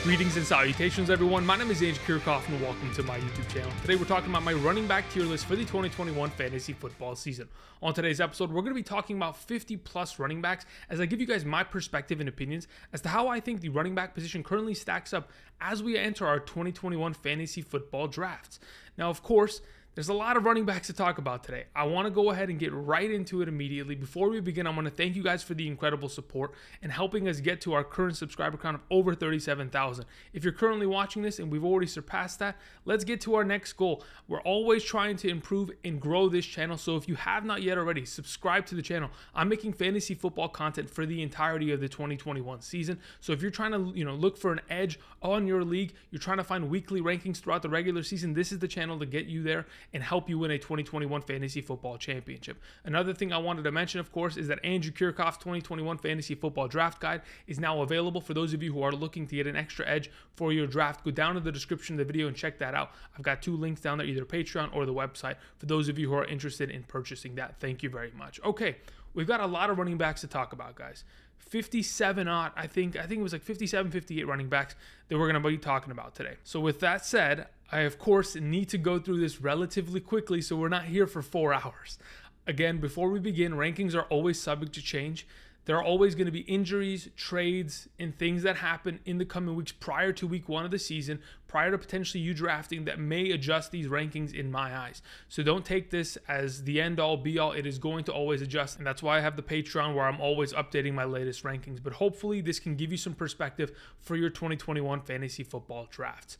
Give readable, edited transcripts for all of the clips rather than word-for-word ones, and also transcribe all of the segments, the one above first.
Greetings and salutations, everyone. My name is Andrew Kirchhoff, and welcome to my YouTube channel. Today, we're talking about my running back tier list for the 2021 fantasy football season. On today's episode, we're going to be talking about 50-plus running backs as I give you guys my perspective and opinions as to how I think the running back position currently stacks up as we enter our 2021 fantasy football drafts. Now, of course, there's a lot of running backs to talk about today. I want to go ahead and get right into it immediately. Before we begin, I want to thank you guys for the incredible support and helping us get to our current subscriber count of over 37,000. If you're currently watching this and we've already surpassed that, let's get to our next goal. We're always trying to improve and grow this channel, so if you have not yet already, subscribe to the channel. I'm making fantasy football content for the entirety of the 2021 season, so if you're trying to look for an edge on your league, you're trying to find weekly rankings throughout the regular season, this is the channel to get you there and help you win a 2021 fantasy football championship. Another thing I wanted to mention, of course, is that Andrew Kirchhoff's 2021 fantasy football draft guide is now available for those of you who are looking to get an extra edge for your draft. Go down to the description of the video and check that out. I've got two links down there, either Patreon or the website, for those of you who are interested in purchasing that. Thank you very much. Okay, we've got a lot of running backs to talk about, guys. 57 odd, I think it was like 57, 58 running backs that we're going to be talking about today. So with that said, I of course need to go through this relatively quickly so we're not here for 4 hours. Again, before we begin, rankings are always subject to change. There are always going to be injuries, trades, and things that happen in the coming weeks prior to week 1 of the season, prior to potentially you drafting, that may adjust these rankings in my eyes. So don't take this as the end-all, be-all. It is going to always adjust, and that's why I have the Patreon where I'm always updating my latest rankings. But hopefully this can give you some perspective for your 2021 fantasy football drafts.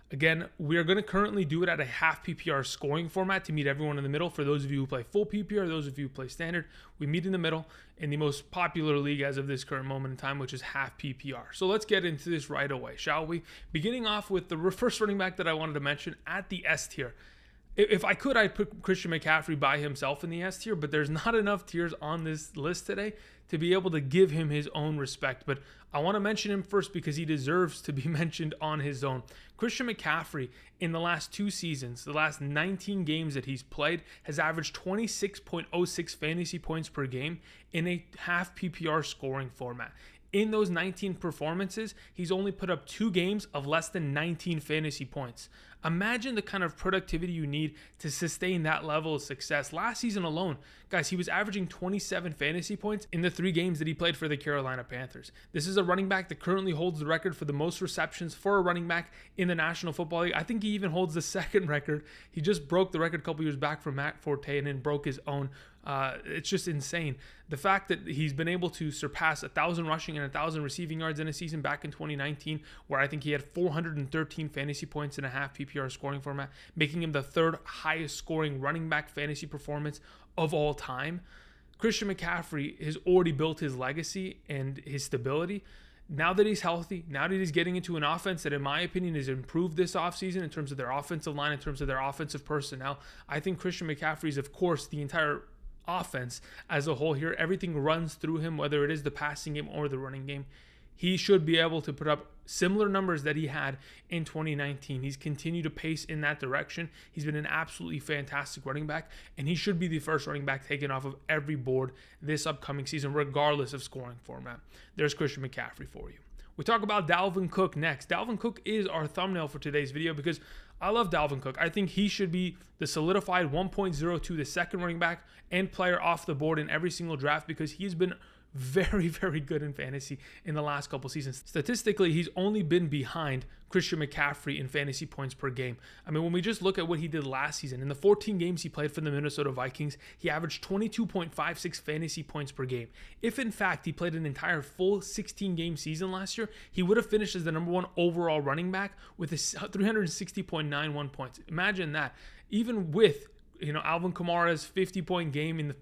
Again, we are going to currently do it at a half PPR scoring format to meet everyone in the middle. For those of you who play full PPR, those of you who play standard, we meet in the middle in the most popular league as of this current moment in time, which is half PPR. So let's get into this right away, shall we? Beginning off with the first running back that I wanted to mention at the S tier. If I could, I'd put Christian McCaffrey by himself in the S tier, but there's not enough tiers on this list today to be able to give him his own respect. But I want to mention him first because he deserves to be mentioned on his own. Christian McCaffrey, in the last 2 seasons, the last 19 games that he's played, has averaged 26.06 fantasy points per game in a half PPR scoring format. In those 19 performances, he's only put up 2 games of less than 19 fantasy points. Imagine the kind of productivity you need to sustain that level of success. Last season alone, guys, he was averaging 27 fantasy points in the 3 games that he played for the Carolina Panthers. This is a running back that currently holds the record for the most receptions for a running back in the National Football League. I think he even holds the second record. He just broke the record a couple years back from Matt Forte and then broke his own. It's just insane. The fact that he's been able to surpass 1,000 rushing and 1,000 receiving yards in a season back in 2019, where I think he had 413 fantasy points in a half PPR scoring format, making him the 3rd highest scoring running back fantasy performance of all time. Christian McCaffrey has already built his legacy and his stability. Now that he's healthy, now that he's getting into an offense that, in my opinion, has improved this offseason in terms of their offensive line, in terms of their offensive personnel, I think Christian McCaffrey is, of course, the entire offense as a whole here. Everything runs through him, whether it is the passing game or the running game. He should be able to put up similar numbers that he had in 2019. He's continued to pace in that direction. He's been an absolutely fantastic running back, and he should be the first running back taken off of every board this upcoming season, regardless of scoring format. There's Christian McCaffrey for you. We talk about Dalvin Cook next. Dalvin Cook is our thumbnail for today's video because I love Dalvin Cook. I think he should be the solidified 1.02, the second running back and player off the board in every single draft because he's been very, very good in fantasy in the last couple seasons. Statistically, he's only been behind Christian McCaffrey in fantasy points per game. I mean, when we just look at what he did last season, in the 14 games he played for the Minnesota Vikings, he averaged 22.56 fantasy points per game. If, in fact, he played an entire full 16-game season last year, he would have finished as the number 1 overall running back with 360.91 points. Imagine that. Even with Alvin Kamara's 50-point game in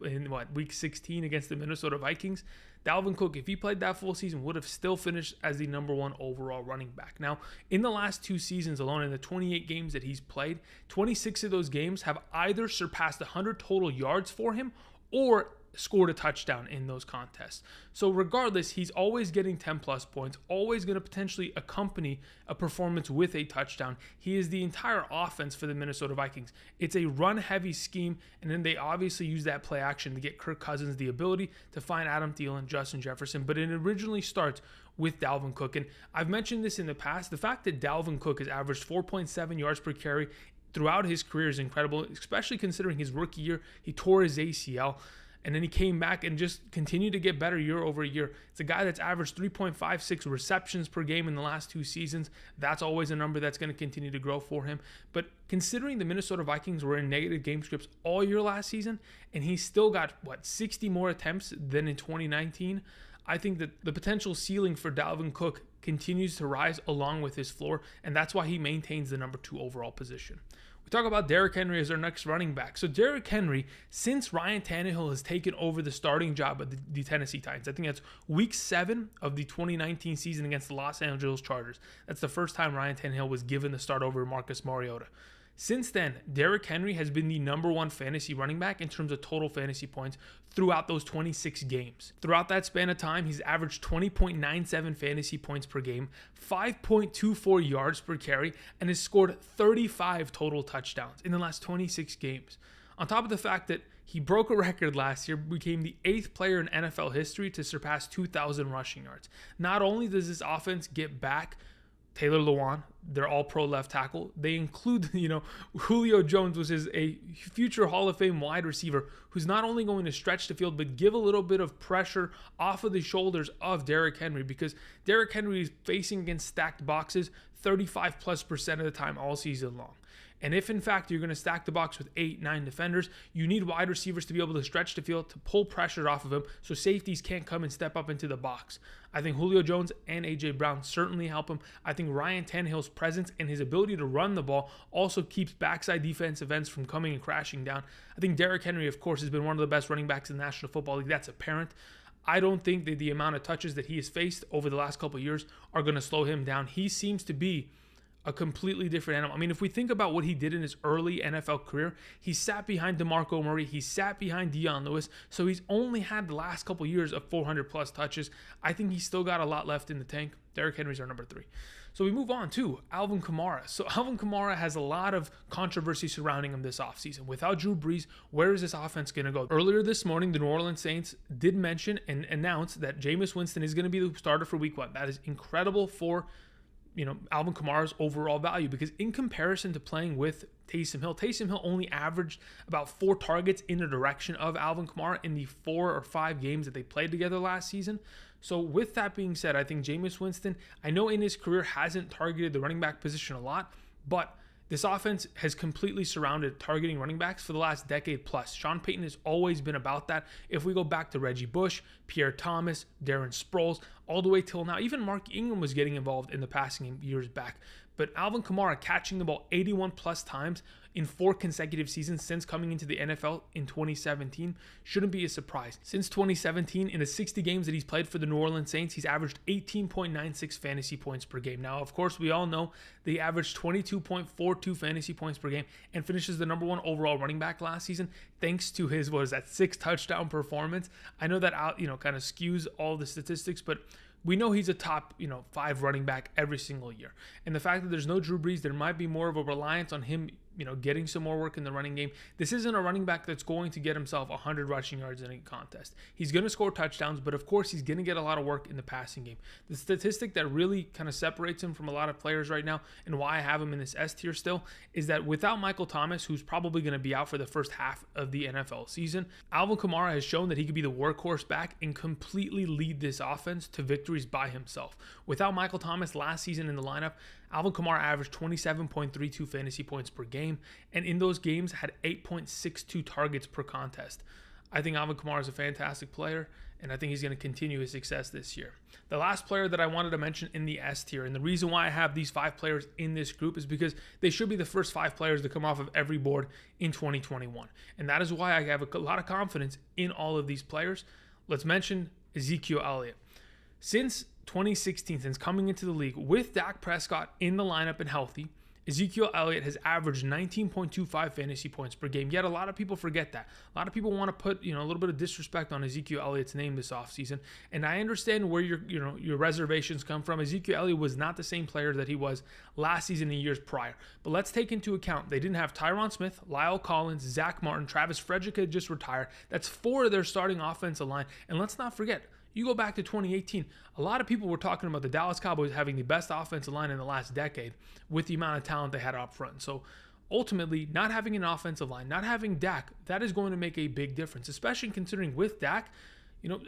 week 16 against the Minnesota Vikings, Dalvin Cook, if he played that full season, would have still finished as the number 1 overall running back. Now, in the last 2 seasons alone, in the 28 games that he's played, 26 of those games have either surpassed 100 total yards for him or scored a touchdown in those contests. So regardless, he's always getting 10 plus points, always going to potentially accompany a performance with a touchdown. He is the entire offense for the Minnesota Vikings. It's a run heavy scheme, and then they obviously use that play action to get Kirk Cousins the ability to find Adam Thielen, Justin Jefferson, but it originally starts with Dalvin Cook. And I've mentioned this in the past, the fact that Dalvin Cook has averaged 4.7 yards per carry throughout his career is incredible, especially considering his rookie year, he tore his ACL. And then he came back and just continued to get better year over year. It's a guy that's averaged 3.56 receptions per game in the last 2 seasons. That's always a number that's going to continue to grow for him. But considering the Minnesota Vikings were in negative game scripts all year last season, and he still got, 60 more attempts than in 2019, I think that the potential ceiling for Dalvin Cook continues to rise along with his floor, and that's why he maintains the number 2 overall position. We talk about Derrick Henry as our next running back. So Derrick Henry, since Ryan Tannehill has taken over the starting job at the Tennessee Titans, I think that's week 7 of the 2019 season against the Los Angeles Chargers. That's the first time Ryan Tannehill was given the start over Marcus Mariota. Since then, Derrick Henry has been the number 1 fantasy running back in terms of total fantasy points throughout those 26 games. Throughout that span of time, he's averaged 20.97 fantasy points per game, 5.24 yards per carry, and has scored 35 total touchdowns in the last 26 games. On top of the fact that he broke a record last year, became the 8th player in NFL history to surpass 2,000 rushing yards. Not only does this offense get back Taylor Lewan, they're all pro left tackle. They include, Julio Jones, which is a future Hall of Fame wide receiver who's not only going to stretch the field, but give a little bit of pressure off of the shoulders of Derrick Henry, because Derrick Henry is facing against stacked boxes 35+% of the time all season long. And if, in fact, you're going to stack the box with 8-9 defenders, you need wide receivers to be able to stretch the field to pull pressure off of him so safeties can't come and step up into the box. I think Julio Jones and A.J. Brown certainly help him. I think Ryan Tannehill's presence and his ability to run the ball also keeps backside defensive ends from coming and crashing down. I think Derrick Henry, of course, has been one of the best running backs in the National Football League. That's apparent. I don't think that the amount of touches that he has faced over the last couple of years are going to slow him down. He seems to be a completely different animal. I mean, if we think about what he did in his early NFL career, he sat behind DeMarco Murray, he sat behind Dion Lewis, so he's only had the last couple years of 400+ touches. I think he's still got a lot left in the tank. Derrick Henry's our number 3. So we move on to Alvin Kamara. So Alvin Kamara has a lot of controversy surrounding him this offseason. Without Drew Brees, where is this offense going to go? Earlier this morning, the New Orleans Saints did mention and announce that Jameis Winston is going to be the starter for week 1. That is incredible for Alvin Kamara's overall value, because in comparison to playing with Taysom Hill only averaged about 4 targets in the direction of Alvin Kamara in the 4 or 5 games that they played together last season. So with that being said, I think Jameis Winston, I know in his career hasn't targeted the running back position a lot, but this offense has completely surrounded targeting running backs for the last decade plus. Sean Payton has always been about that. If we go back to Reggie Bush, Pierre Thomas, Darren Sproles, all the way till now, even Mark Ingram was getting involved in the passing game years back. But Alvin Kamara catching the ball 81+ times in 4 consecutive seasons since coming into the NFL in 2017 shouldn't be a surprise. Since 2017, in the 60 games that he's played for the New Orleans Saints, he's averaged 18.96 fantasy points per game. Now, of course, we all know that he averaged 22.42 fantasy points per game and finishes the number 1 overall running back last season thanks to his, 6 touchdown performance. I know that kind of skews all the statistics, but we know he's a top, 5 running back every single year. And the fact that there's no Drew Brees, there might be more of a reliance on him, getting some more work in the running game. This isn't a running back that's going to get himself 100 rushing yards in a contest. He's going to score touchdowns, but of course he's going to get a lot of work in the passing game. The statistic that really kind of separates him from a lot of players right now, and why I have him in this S tier still, is that without Michael Thomas, who's probably going to be out for the first half of the NFL season, Alvin Kamara has shown that he could be the workhorse back and completely lead this offense to victories by himself. Without Michael Thomas last season in the lineup, Alvin Kamara averaged 27.32 fantasy points per game, and in those games had 8.62 targets per contest. I think Alvin Kamara is a fantastic player, and I think he's going to continue his success this year. The last player that I wanted to mention in the S tier, and the reason why I have these 5 players in this group is because they should be the first 5 players to come off of every board in 2021. And that is why I have a lot of confidence in all of these players. Let's mention Ezekiel Elliott. Since 2016, since coming into the league with Dak Prescott in the lineup and healthy, Ezekiel Elliott has averaged 19.25 fantasy points per game, yet a lot of people forget that. A lot of people want to put, a little bit of disrespect on Ezekiel Elliott's name this offseason, and I understand where your reservations come from. Ezekiel Elliott was not the same player that he was last season and years prior, but let's take into account they didn't have Tyron Smith, Lyle Collins, Zach Martin, Travis Frederick had just retired. That's 4 of their starting offensive line, and let's not forget, you go back to 2018, a lot of people were talking about the Dallas Cowboys having the best offensive line in the last decade with the amount of talent they had up front. So ultimately, not having an offensive line, not having Dak, that is going to make a big difference, especially considering with Dak,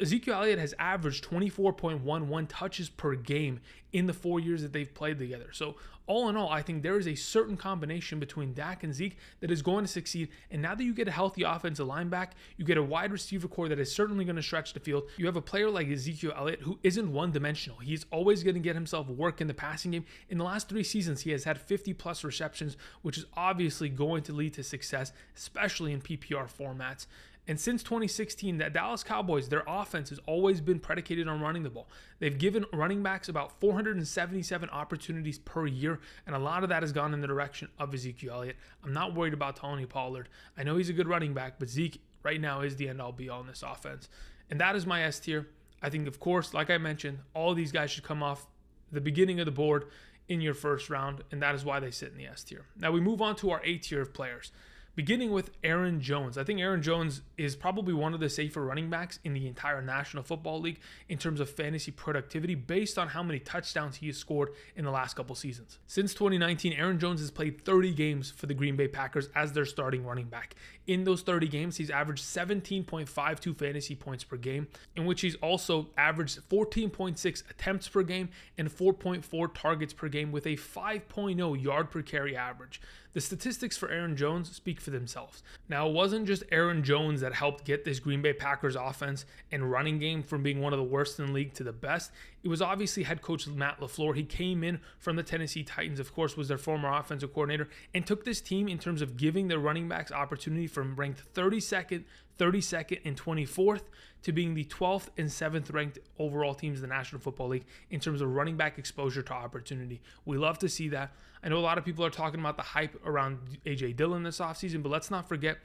Ezekiel Elliott has averaged 24.11 touches per game in the 4 years that they've played together. So all in all, I think there is a certain combination between Dak and Zeke that is going to succeed. And now that you get a healthy offensive line back, you get a wide receiver core that is certainly going to stretch the field. You have a player like Ezekiel Elliott who isn't one-dimensional. He's always going to get himself work in the passing game. In the last 3 seasons, he has had 50-plus receptions, which is obviously going to lead to success, especially in PPR formats. And since 2016, the Dallas Cowboys, their offense has always been predicated on running the ball. They've given running backs about 477 opportunities per year, and a lot of that has gone in the direction of Ezekiel Elliott. I'm not worried about Tony Pollard. I know he's a good running back, but Zeke right now is the end-all be-all in this offense. And that is my S tier. I think, of course, like I mentioned, all of these guys should come off the beginning of the board in your first round, and that is why they sit in the S tier. Now we move on to our A tier of players. Beginning with Aaron Jones. I think Aaron Jones is probably one of the safer running backs in the entire National Football League in terms of fantasy productivity based on how many touchdowns he has scored in the last couple seasons. Since 2019, Aaron Jones has played 30 games for the Green Bay Packers as their starting running back. In those 30 games, he's averaged 17.52 fantasy points per game, in which he's also averaged 14.6 attempts per game and 4.4 targets per game with a 5.0 yard per carry average. The statistics for Aaron Jones speak for themselves. Now, it wasn't just Aaron Jones that helped get this Green Bay Packers offense and running game from being one of the worst in the league to the best. It was obviously head coach Matt LaFleur. He came in from the Tennessee Titans, of course, was their former offensive coordinator, and took this team in terms of giving their running backs opportunity from ranked 32nd, and 24th to being the 12th and 7th ranked overall teams in the National Football League in terms of running back exposure to opportunity. We love to see that. I know a lot of people are talking about the hype around A.J. Dillon this offseason, but let's not forget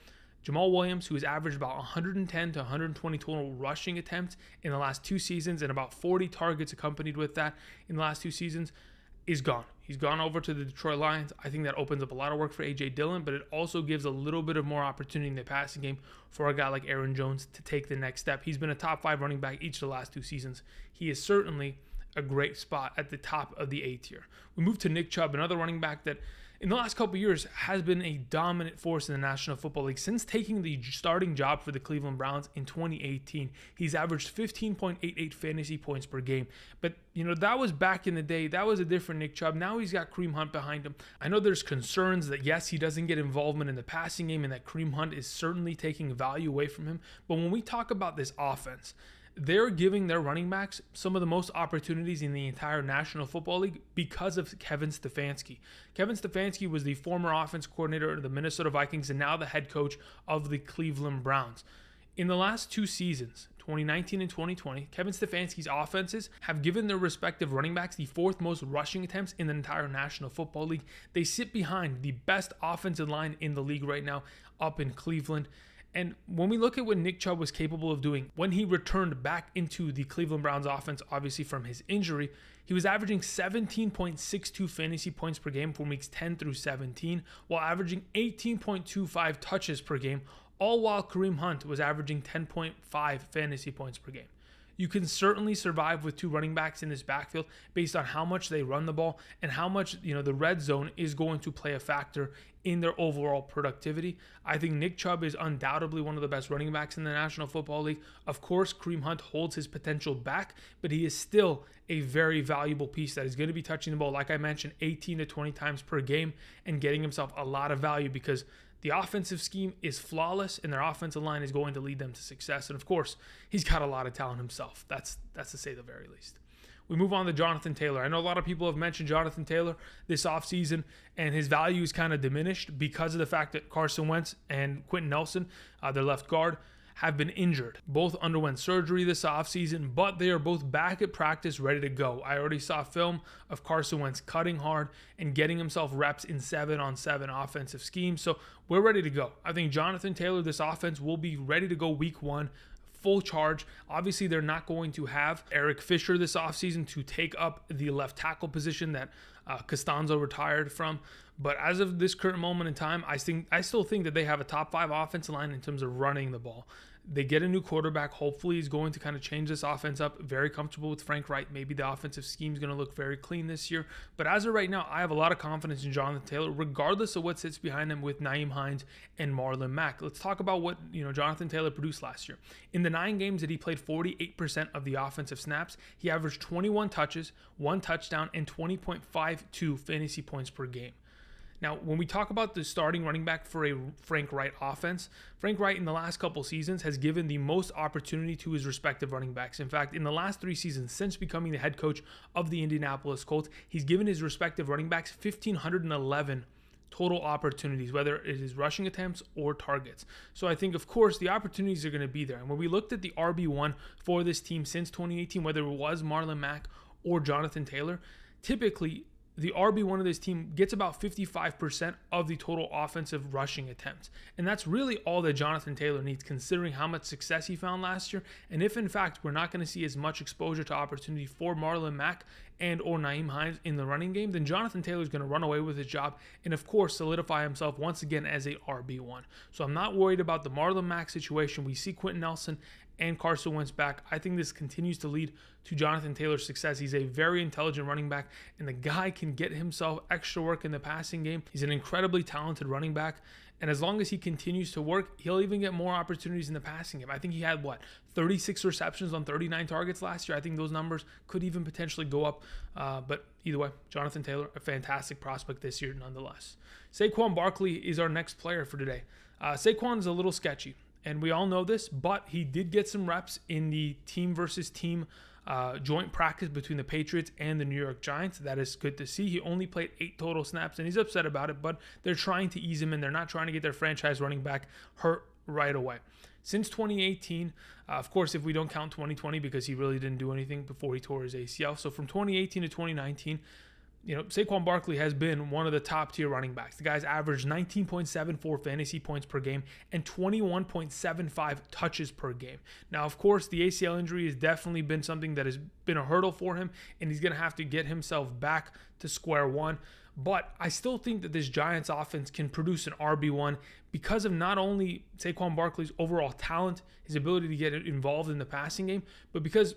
Jamaal Williams, who has averaged about 110 to 120 total rushing attempts in the last 2 seasons and about 40 targets accompanied with that in the last 2 seasons, is gone. He's gone over to the Detroit Lions. I think that opens up a lot of work for A.J. Dillon, but it also gives a little bit of more opportunity in the passing game for a guy like Aaron Jones to take the next step. He's been a top 5 running back each of the last 2 seasons. He is certainly a great spot at the top of the A tier. We move to Nick Chubb, another running back that in the last couple of years has been a dominant force in the National Football League. Since taking the starting job for the Cleveland Browns in 2018, he's averaged 15.88 fantasy points per game. But, that was back in the day. That was a different Nick Chubb. Now he's got Kareem Hunt behind him. I know there's concerns that, yes, he doesn't get involvement in the passing game and that Kareem Hunt is certainly taking value away from him. But when we talk about this offense, they're giving their running backs some of the most opportunities in the entire National Football League because of Kevin Stefanski. Kevin Stefanski was the former offense coordinator of the Minnesota Vikings and now the head coach of the Cleveland Browns. In the last 2 seasons, 2019 and 2020, Kevin Stefanski's offenses have given their respective running backs the 4th most rushing attempts in the entire National Football League. They sit behind the best offensive line in the league right now up in Cleveland. And when we look at what Nick Chubb was capable of doing when he returned back into the Cleveland Browns offense, obviously from his injury, he was averaging 17.62 fantasy points per game from weeks 10 through 17, while averaging 18.25 touches per game, all while Kareem Hunt was averaging 10.5 fantasy points per game. You can certainly survive with 2 running backs in this backfield based on how much they run the ball and how much, the red zone is going to play a factor in their overall productivity. I think Nick Chubb is undoubtedly one of the best running backs in the National Football League. Of course, Kareem Hunt holds his potential back, but he is still a very valuable piece that is going to be touching the ball, like I mentioned, 18 to 20 times per game and getting himself a lot of value because the offensive scheme is flawless and their offensive line is going to lead them to success. And of course, he's got a lot of talent himself. That's to say the very least. We move on to Jonathan Taylor. I know a lot of people have mentioned Jonathan Taylor this offseason, and his value is kind of diminished because of the fact that Carson Wentz and Quentin Nelson, their left guard, have been injured. Both underwent surgery this offseason, but they are both back at practice ready to go. I already saw film of Carson Wentz cutting hard and getting himself reps in 7-on-7 offensive schemes. So we're ready to go. I think Jonathan Taylor, this offense will be ready to go week 1. Full charge. Obviously, they're not going to have Eric Fisher this offseason to take up the left tackle position that Costanzo retired from. But as of this current moment in time, I still think that they have a top 5 offensive line in terms of running the ball. They get a new quarterback. Hopefully, he's going to kind of change this offense up. Very comfortable with Frank Wright. Maybe the offensive scheme is going to look very clean this year. But as of right now, I have a lot of confidence in Jonathan Taylor, regardless of what sits behind him with Nyheim Hines and Marlon Mack. Let's talk about what Jonathan Taylor produced last year. In the 9 games that he played 48% of the offensive snaps, he averaged 21 touches, 1 touchdown, and 20.52 fantasy points per game. Now, when we talk about the starting running back for a Frank Wright offense, Frank Wright in the last couple seasons has given the most opportunity to his respective running backs. In fact, in the last 3 seasons, since becoming the head coach of the Indianapolis Colts, he's given his respective running backs 1,511 total opportunities, whether it is rushing attempts or targets. So I think, of course, the opportunities are going to be there. And when we looked at the RB1 for this team since 2018, whether it was Marlon Mack or Jonathan Taylor, typically the RB1 of this team gets about 55% of the total offensive rushing attempts. And that's really all that Jonathan Taylor needs, considering how much success he found last year. And if, in fact, we're not going to see as much exposure to opportunity for Marlon Mack and or Nyheim Hines in the running game, then Jonathan Taylor is going to run away with his job and, of course, solidify himself once again as a RB1. So I'm not worried about the Marlon Mack situation. We see Quentin Nelson and Carson Wentz back. I think this continues to lead to Jonathan Taylor's success. He's a very intelligent running back, and the guy can get himself extra work in the passing game. He's an incredibly talented running back, and as long as he continues to work, he'll even get more opportunities in the passing game. I think he had, 36 receptions on 39 targets last year. I think those numbers could even potentially go up, but either way, Jonathan Taylor, a fantastic prospect this year nonetheless. Saquon Barkley is our next player for today. Saquon is a little sketchy, and we all know this, but he did get some reps in the team versus team joint practice between the Patriots and the New York Giants. That is good to see. He only played 8 total snaps, and he's upset about it, but they're trying to ease him in. They're not trying to get their franchise running back hurt right away. Since 2018, of course, if we don't count 2020 because he really didn't do anything before he tore his ACL. So from 2018 to 2019, Saquon Barkley has been one of the top tier running backs. The guy's averaged 19.74 fantasy points per game and 21.75 touches per game. Now, of course, the ACL injury has definitely been something that has been a hurdle for him, and he's going to have to get himself back to square one. But I still think that this Giants offense can produce an RB1 because of not only Saquon Barkley's overall talent, his ability to get involved in the passing game, but because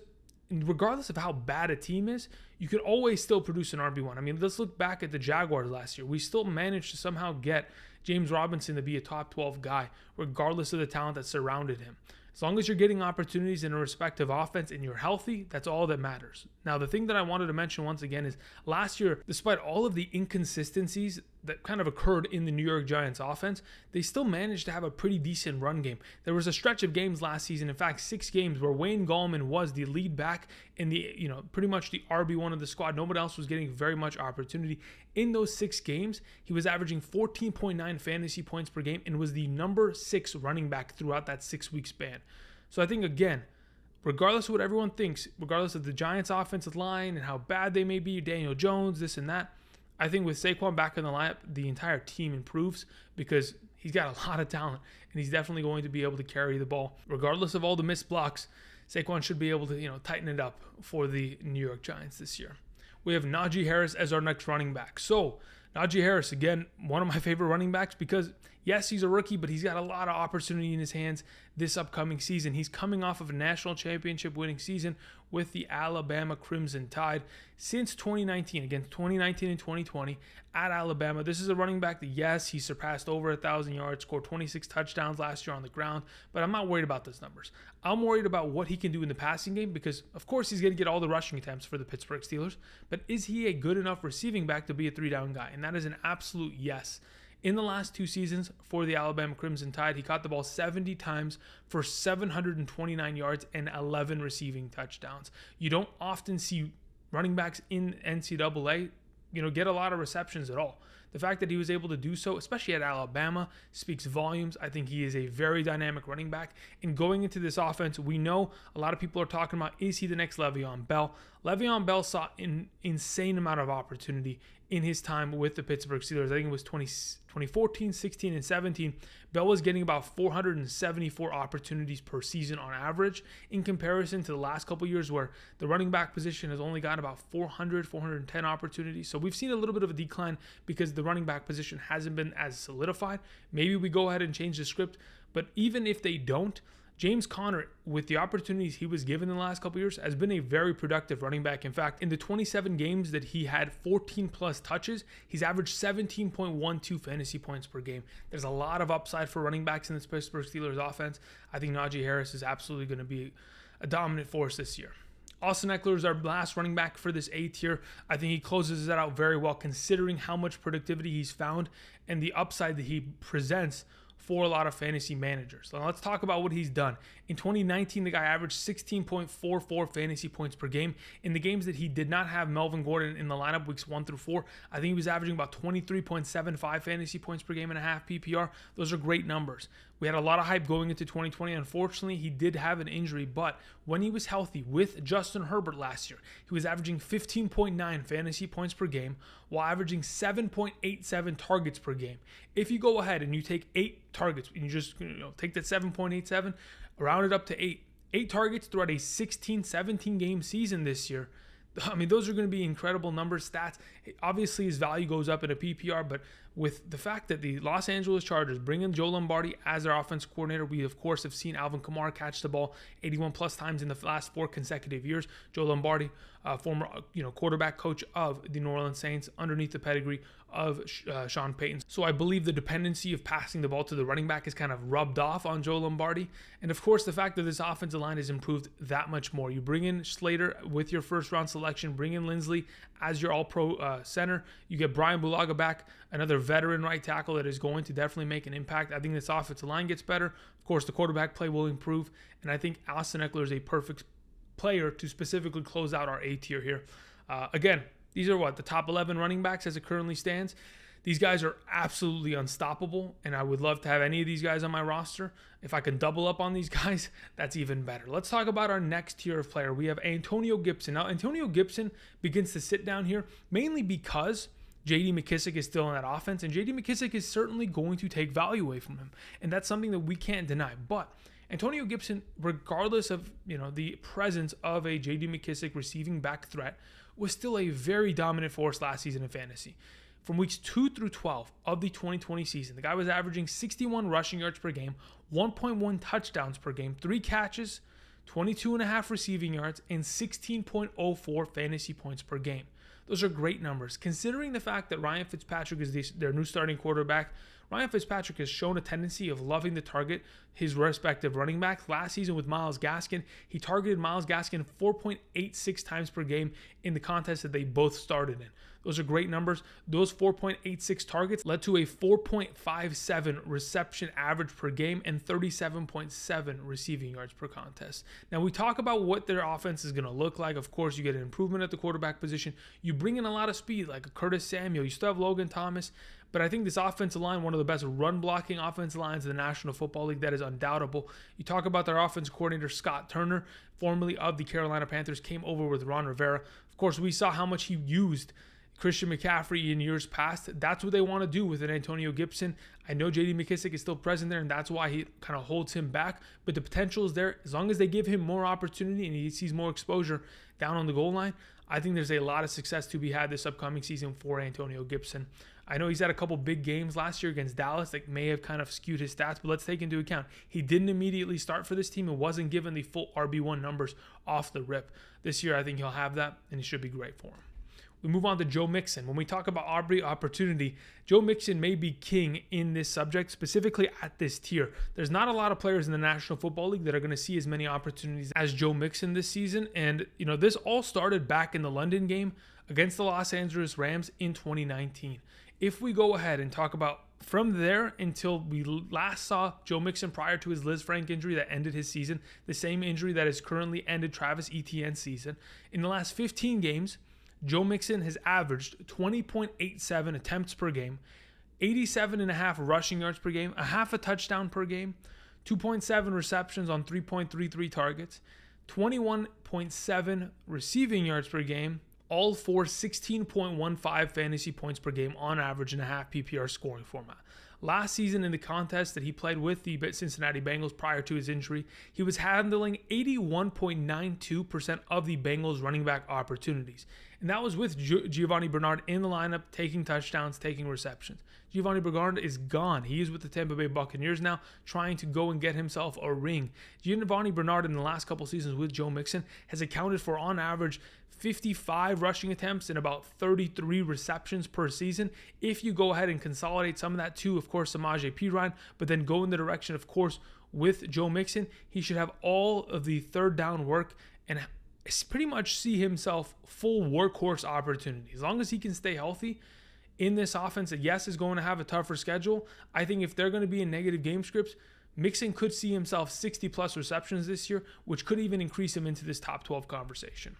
regardless of how bad a team is, you could always still produce an RB1. I mean, let's look back at the Jaguars last year. We still managed to somehow get James Robinson to be a top 12 guy, regardless of the talent that surrounded him. As long as you're getting opportunities in a respective offense and you're healthy, that's all that matters. Now, the thing that I wanted to mention once again is last year, despite all of the inconsistencies that kind of occurred in the New York Giants offense, they still managed to have a pretty decent run game. There was a stretch of games last season, in fact, 6 games where Wayne Gallman was the lead back in the, pretty much the RB1 of the squad. Nobody else was getting very much opportunity. In those 6 games, he was averaging 14.9 fantasy points per game and was the number 6 running back throughout that 6-week span. So I think, again, regardless of what everyone thinks, regardless of the Giants' offensive line and how bad they may be, Daniel Jones, this and that, I think with Saquon back in the lineup, the entire team improves because he's got a lot of talent and he's definitely going to be able to carry the ball. Regardless of all the missed blocks, Saquon should be able to, tighten it up for the New York Giants this year. We have Najee Harris as our next running back. So Najee Harris, again, one of my favorite running backs because, yes, he's a rookie, but he's got a lot of opportunity in his hands this upcoming season. He's coming off of a national championship winning season with the Alabama Crimson Tide since 2019. Again, 2019 and 2020 at Alabama. This is a running back that, yes, he surpassed over 1,000 yards, scored 26 touchdowns last year on the ground, but I'm not worried about those numbers. I'm worried about what he can do in the passing game because, of course, he's going to get all the rushing attempts for the Pittsburgh Steelers, but is he a good enough receiving back to be a 3-down guy? And that is an absolute yes. In the last 2 seasons for the Alabama Crimson Tide, he caught the ball 70 times for 729 yards and 11 receiving touchdowns. You don't often see running backs in NCAA, get a lot of receptions at all. The fact that he was able to do so, especially at Alabama, speaks volumes. I think he is a very dynamic running back. And going into this offense, we know a lot of people are talking about, is he the next Le'Veon Bell? Le'Veon Bell saw an insane amount of opportunity in his time with the Pittsburgh Steelers. I think it was 2014, 16, and 17. Bell was getting about 474 opportunities per season on average, in comparison to the last couple years where the running back position has only got about 410 opportunities. So we've seen a little bit of a decline because the running back position hasn't been as solidified. Maybe we go ahead and change the script, but even if they don't, James Conner, with the opportunities he was given in the last couple years, has been a very productive running back. In fact, in the 27 games that he had 14 plus touches, he's averaged 17.12 fantasy points per game. There's a lot of upside for running backs in this Pittsburgh Steelers offense. I think Najee Harris is absolutely going to be a dominant force this year. Austin Ekeler is our last running back for this A tier. I think he closes that out very well, considering how much productivity he's found and the upside that he presents for a lot of fantasy managers. So let's talk about what he's done. In 2019, the guy averaged 16.44 fantasy points per game. In the games that he did not have Melvin Gordon in the lineup, weeks 1 through 4, I think he was averaging about 23.75 fantasy points per game and a half PPR. Those are great numbers. We had a lot of hype going into 2020. Unfortunately, he did have an injury, but when he was healthy with Justin Herbert last year, he was averaging 15.9 fantasy points per game while averaging 7.87 targets per game. If you go ahead and you take 8 targets and you just take that 7.87, round it up to 8 targets throughout a 17 game season this year. I mean, those are going to be incredible numbers, stats. Obviously, his value goes up in a PPR, but with the fact that the Los Angeles Chargers bring in Joe Lombardi as their offensive coordinator, we, of course, have seen Alvin Kamara catch the ball 81 plus times in the last 4 consecutive years. Joe Lombardi, former quarterback coach of the New Orleans Saints, underneath the pedigree of Sean Payton. So I believe the dependency of passing the ball to the running back is kind of rubbed off on Joe Lombardi. And of course, the fact that this offensive line has improved that much more. You bring in Slater with your first round selection, bring in Lindsley as your all-pro center. You get Brian Bulaga back, another veteran right tackle that is going to definitely make an impact. I think this offensive line gets better. Of course, the quarterback play will improve. And I think Austin Ekeler is a perfect player to specifically close out our A tier here. Again, these are the top 11 running backs as it currently stands. These guys are absolutely unstoppable, and I would love to have any of these guys on my roster. If I can double up on these guys, that's even better. Let's talk about our next tier of player. We have Antonio Gibson. Now, Antonio Gibson begins to sit down here mainly because J.D. McKissic is still in that offense, and J.D. McKissic is certainly going to take value away from him, and that's something that we can't deny. But Antonio Gibson, regardless of the presence of a J.D. McKissic receiving back threat, was still a very dominant force last season in fantasy. From weeks 2 through 12 of the 2020 season, the guy was averaging 61 rushing yards per game, 1.1 touchdowns per game, 3 catches, 22.5 receiving yards, and 16.04 fantasy points per game. Those are great numbers. Considering the fact that Ryan Fitzpatrick is their new starting quarterback, Ryan Fitzpatrick has shown a tendency of loving to target his respective running backs. Last season with Myles Gaskin, he targeted Myles Gaskin 4.86 times per game in the contest that they both started in. Those are great numbers. Those 4.86 targets led to a 4.57 reception average per game and 37.7 receiving yards per contest. Now, we talk about what their offense is going to look like. Of course, you get an improvement at the quarterback position. You bring in a lot of speed like a Curtis Samuel. You still have Logan Thomas. But I think this offensive line, one of the best run-blocking offensive lines in the National Football League, that is undoubtable. You talk about their offensive coordinator, Scott Turner, formerly of the Carolina Panthers, came over with Ron Rivera. Of course, we saw how much he used Christian McCaffrey in years past. That's what they want to do with an Antonio Gibson. I know J.D. McKissic is still present there, and that's why he kind of holds him back. But the potential is there. As long as they give him more opportunity and he sees more exposure down on the goal line, I think there's a lot of success to be had this upcoming season for Antonio Gibson. I know he's had a couple big games last year against Dallas that may have kind of skewed his stats, but let's take into account he didn't immediately start for this team and wasn't given the full RB1 numbers off the rip. This year, I think he'll have that, and it should be great for him. We move on to Joe Mixon. When we talk about RB opportunity, Joe Mixon may be king in this subject, specifically at this tier. There's not a lot of players in the National Football League that are going to see as many opportunities as Joe Mixon this season. And, this all started back in the London game against the Los Angeles Rams in 2019. If we go ahead and talk about from there until we last saw Joe Mixon prior to his Lisfranc injury that ended his season, the same injury that has currently ended Travis Etienne's season, in the last 15 games, Joe Mixon has averaged 20.87 attempts per game, 87.5 rushing yards per game, a half a touchdown per game, 2.7 receptions on 3.33 targets, 21.7 receiving yards per game, all for 16.15 fantasy points per game on average in a half PPR scoring format. Last season in the contest that he played with the Cincinnati Bengals prior to his injury, he was handling 81.92% of the Bengals running back opportunities. And that was with Giovanni Bernard in the lineup, taking touchdowns, taking receptions. Giovanni Bernard is gone. He is with the Tampa Bay Buccaneers now, trying to go and get himself a ring. Giovanni Bernard in the last couple seasons with Joe Mixon has accounted for, on average, 55 rushing attempts and about 33 receptions per season. If you go ahead and consolidate some of that to, of course, Samaje Perine, but then go in the direction, of course, with Joe Mixon, he should have all of the third down work and pretty much see himself full workhorse opportunity. As long as he can stay healthy in this offense that, yes, is going to have a tougher schedule, I think if they're going to be in negative game scripts, Mixon could see himself 60-plus receptions this year, which could even increase him into this top 12 conversation.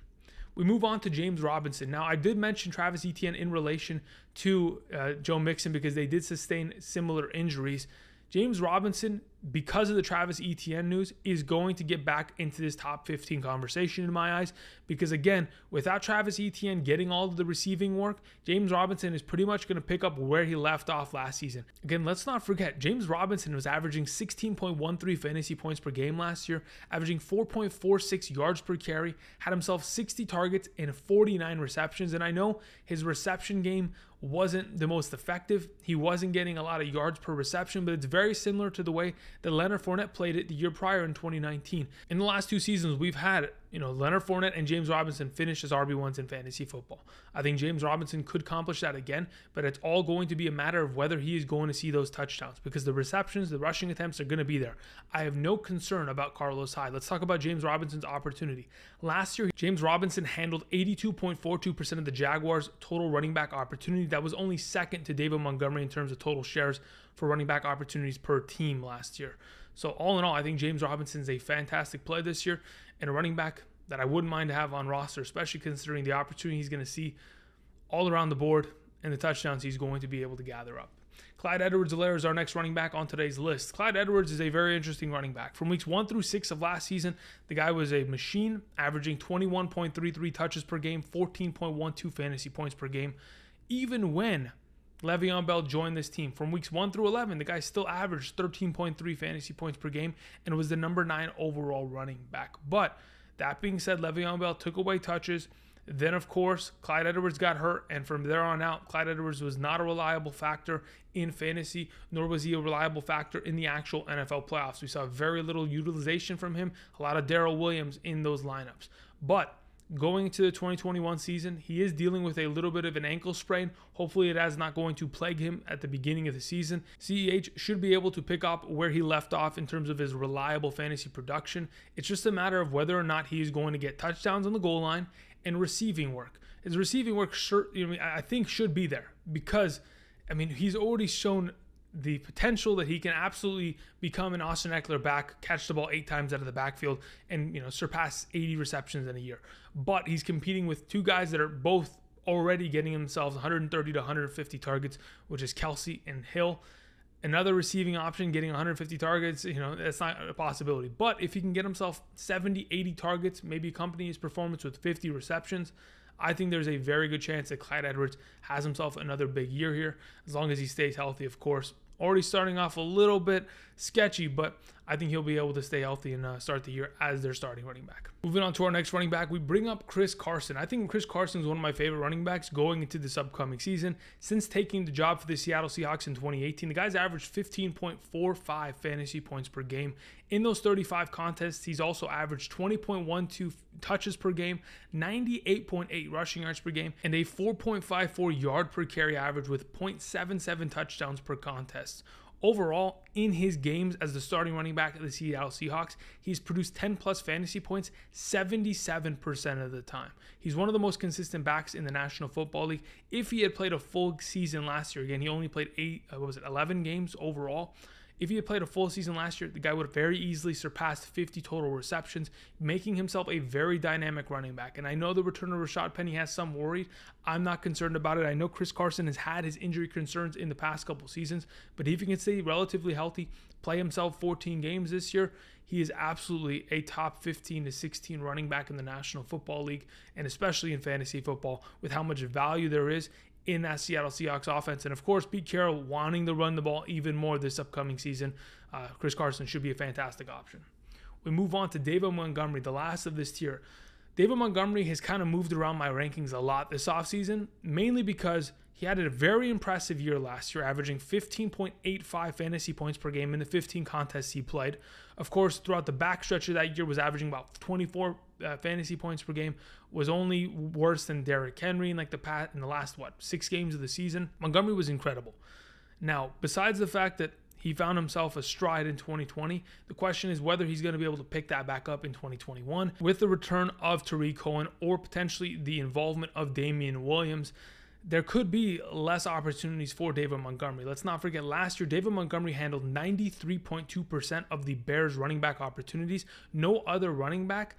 We move on to James Robinson. Now, I did mention Travis Etienne in relation to Joe Mixon because they did sustain similar injuries. James Robinson, because of the Travis Etienne news, is going to get back into this top 15 conversation in my eyes because, again, without Travis Etienne getting all of the receiving work, James Robinson is pretty much going to pick up where he left off last season. Again, let's not forget, James Robinson was averaging 16.13 fantasy points per game last year, averaging 4.46 yards per carry, had himself 60 targets and 49 receptions, and I know his reception game wasn't the most effective. He wasn't getting a lot of yards per reception, but it's very similar to the way that Leonard Fournette played it the year prior in 2019. In the last two seasons, we've had, Leonard Fournette and James Robinson finish as RB1s in fantasy football. I think James Robinson could accomplish that again, but it's all going to be a matter of whether he is going to see those touchdowns because the receptions, the rushing attempts are going to be there. I have no concern about Carlos Hyde. Let's talk about James Robinson's opportunity. Last year, James Robinson handled 82.42% of the Jaguars' total running back opportunity. That was only second to David Montgomery in terms of total shares for running back opportunities per team last year. So all in all, I think James Robinson is a fantastic play this year and a running back that I wouldn't mind to have on roster, especially considering the opportunity he's going to see all around the board and the touchdowns he's going to be able to gather up. Clyde Edwards-Helaire is our next running back on today's list. Clyde Edwards is a very interesting running back. From weeks 1 through 6 of last season, the guy was a machine, averaging 21.33 touches per game, 14.12 fantasy points per game. Even when Le'Veon Bell joined this team, from weeks 1 through 11, the guy still averaged 13.3 fantasy points per game and was the number 9 overall running back. But that being said, Le'Veon Bell took away touches. Then, of course, Clyde Edwards got hurt, and from there on out, Clyde Edwards was not a reliable factor in fantasy, nor was he a reliable factor in the actual NFL playoffs. We saw very little utilization from him, a lot of Darrell Williams in those lineups. But going into the 2021 season, he is dealing with a little bit of an ankle sprain. Hopefully it is not going to plague him at the beginning of the season. CEH should be able to pick up where he left off in terms of his reliable fantasy production. It's just a matter of whether or not he is going to get touchdowns on the goal line and receiving work. His receiving work, I think, should be there because, he's already shown the potential that he can absolutely become an Austin Ekeler back, catch the ball 8 times out of the backfield, and surpass 80 receptions in a year. But he's competing with two guys that are both already getting themselves 130 to 150 targets, which is Kelsey and Hill. Another receiving option getting 150 targets, that's not a possibility. But if he can get himself 70, 80 targets, maybe accompany his performance with 50 receptions, I think there's a very good chance that Clyde Edwards has himself another big year here, as long as he stays healthy, of course. Already starting off a little bit sketchy, but I think he'll be able to stay healthy and start the year as their starting running back. Moving on to our next running back, we bring up Chris Carson. I think Chris Carson is one of my favorite running backs going into this upcoming season. Since taking the job for the Seattle Seahawks in 2018, the guy's averaged 15.45 fantasy points per game. In those 35 contests, he's also averaged 20.12 touches per game, 98.8 rushing yards per game, and a 4.54 yard per carry average with 0.77 touchdowns per contest. Overall, in his games as the starting running back of the Seattle Seahawks, he's produced 10 plus fantasy points 77% of the time. He's one of the most consistent backs in the National Football League. If he had played a full season last year, again, he only played 11 games overall. If he had played a full season last year, the guy would have very easily surpassed 50 total receptions, making himself a very dynamic running back. And I know the return of Rashad Penny has some worried. I'm not concerned about it. I know Chris Carson has had his injury concerns in the past couple seasons, but if he can stay relatively healthy, play himself 14 games this year, he is absolutely a top 15 to 16 running back in the National Football League, and especially in fantasy football with how much value there is in that Seattle Seahawks offense. And of course, Pete Carroll wanting to run the ball even more this upcoming season. Chris Carson should be a fantastic option. We move on to David Montgomery, the last of this tier. David Montgomery has kind of moved around my rankings a lot this offseason, mainly because he had a very impressive year last year, averaging 15.85 fantasy points per game in the 15 contests he played. Of course, throughout the backstretch of that year, was averaging about 24 fantasy points per game, was only worse than Derrick Henry in the last 6 games of the season. Montgomery was incredible. Now, besides the fact that he found himself a stride in 2020, the question is whether he's going to be able to pick that back up in 2021 with the return of Tariq Cohen or potentially the involvement of Damien Williams. There could be less opportunities for David Montgomery. Let's not forget, last year, David Montgomery handled 93.2% of the Bears running back opportunities. No other running back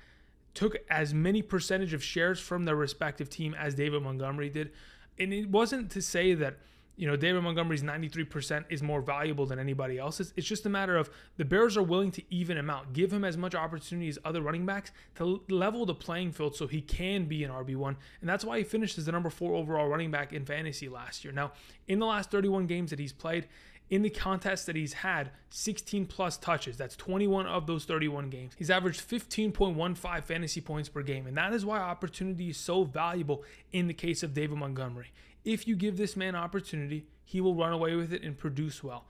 took as many percentage of shares from their respective team as David Montgomery did. And it wasn't to say that, David Montgomery's 93% is more valuable than anybody else's. It's just a matter of the Bears are willing to even him out, give him as much opportunity as other running backs to level the playing field so he can be an RB1. And that's why he finished as the number 4 overall running back in fantasy last year. Now, in the last 31 games that he's played, in the contests that he's had, 16 plus touches. That's 21 of those 31 games. He's averaged 15.15 fantasy points per game. And that is why opportunity is so valuable in the case of David Montgomery. If you give this man opportunity, he will run away with it and produce well.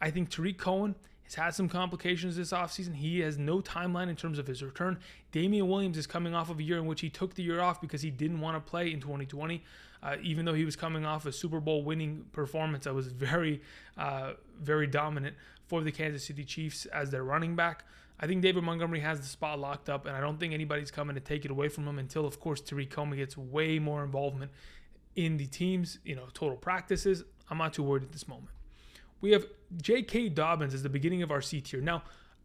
I think Tariq Cohen has had some complications this offseason. He has no timeline in terms of his return. Damien Williams is coming off of a year in which he took the year off because he didn't want to play in 2020, even though he was coming off a Super Bowl winning performance that was very, very dominant for the Kansas City Chiefs as their running back. I think David Montgomery has the spot locked up, and I don't think anybody's coming to take it away from him until, of course, Tariq Cohen gets way more involvement in the team's, total practices. I'm not too worried at this moment. We have J.K. Dobbins as the beginning of our C tier. Now,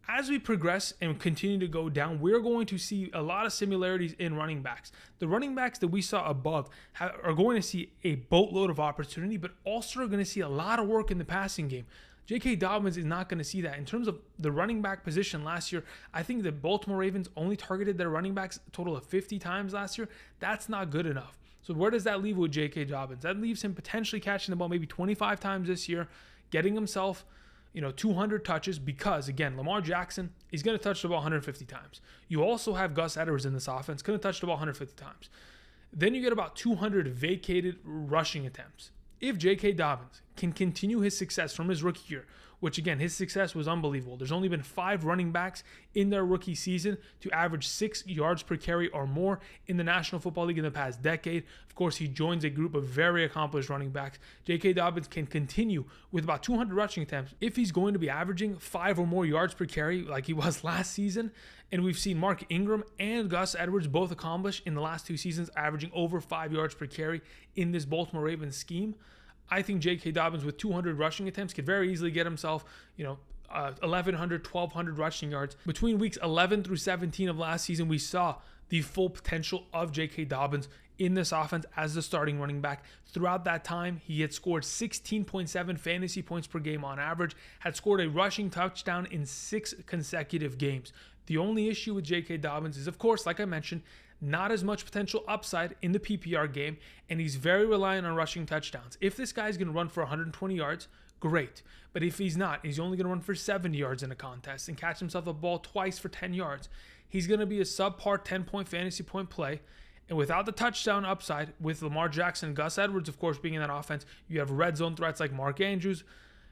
as we progress and continue to go down, we're going to see a lot of similarities in running backs. The running backs that we saw above are going to see a boatload of opportunity, but also are going to see a lot of work in the passing game. J.K. Dobbins is not going to see that. In terms of the running back position last year, I think the Baltimore Ravens only targeted their running backs a total of 50 times last year. That's not good enough. So where does that leave with J.K. Dobbins? That leaves him potentially catching the ball maybe 25 times this year, getting himself, 200 touches because, again, Lamar Jackson is going to touch the ball 150 times. You also have Gus Edwards in this offense, going to touch the ball 150 times. Then you get about 200 vacated rushing attempts. If J.K. Dobbins can continue his success from his rookie year, which again, his success was unbelievable. There's only been 5 running backs in their rookie season to average 6 yards per carry or more in the National Football League in the past decade. Of course, he joins a group of very accomplished running backs. J.K. Dobbins can continue with about 200 rushing attempts if he's going to be averaging 5 or more yards per carry like he was last season. And we've seen Mark Ingram and Gus Edwards both accomplish in the last 2 seasons, averaging over 5 yards per carry in this Baltimore Ravens scheme. I think J.K. Dobbins with 200 rushing attempts could very easily get himself, 1,100, 1,200 rushing yards. Between weeks 11 through 17 of last season, we saw the full potential of J.K. Dobbins in this offense as the starting running back. Throughout that time, he had scored 16.7 fantasy points per game on average, had scored a rushing touchdown in 6 consecutive games. The only issue with J.K. Dobbins is, of course, like I mentioned, not as much potential upside in the PPR game, and he's very reliant on rushing touchdowns. If this guy's going to run for 120 yards, great. But if he's not, he's only going to run for 70 yards in a contest and catch himself a ball twice for 10 yards. He's going to be a subpar 10-point fantasy point play. And without the touchdown upside, with Lamar Jackson and Gus Edwards, of course, being in that offense, you have red zone threats like Mark Andrews.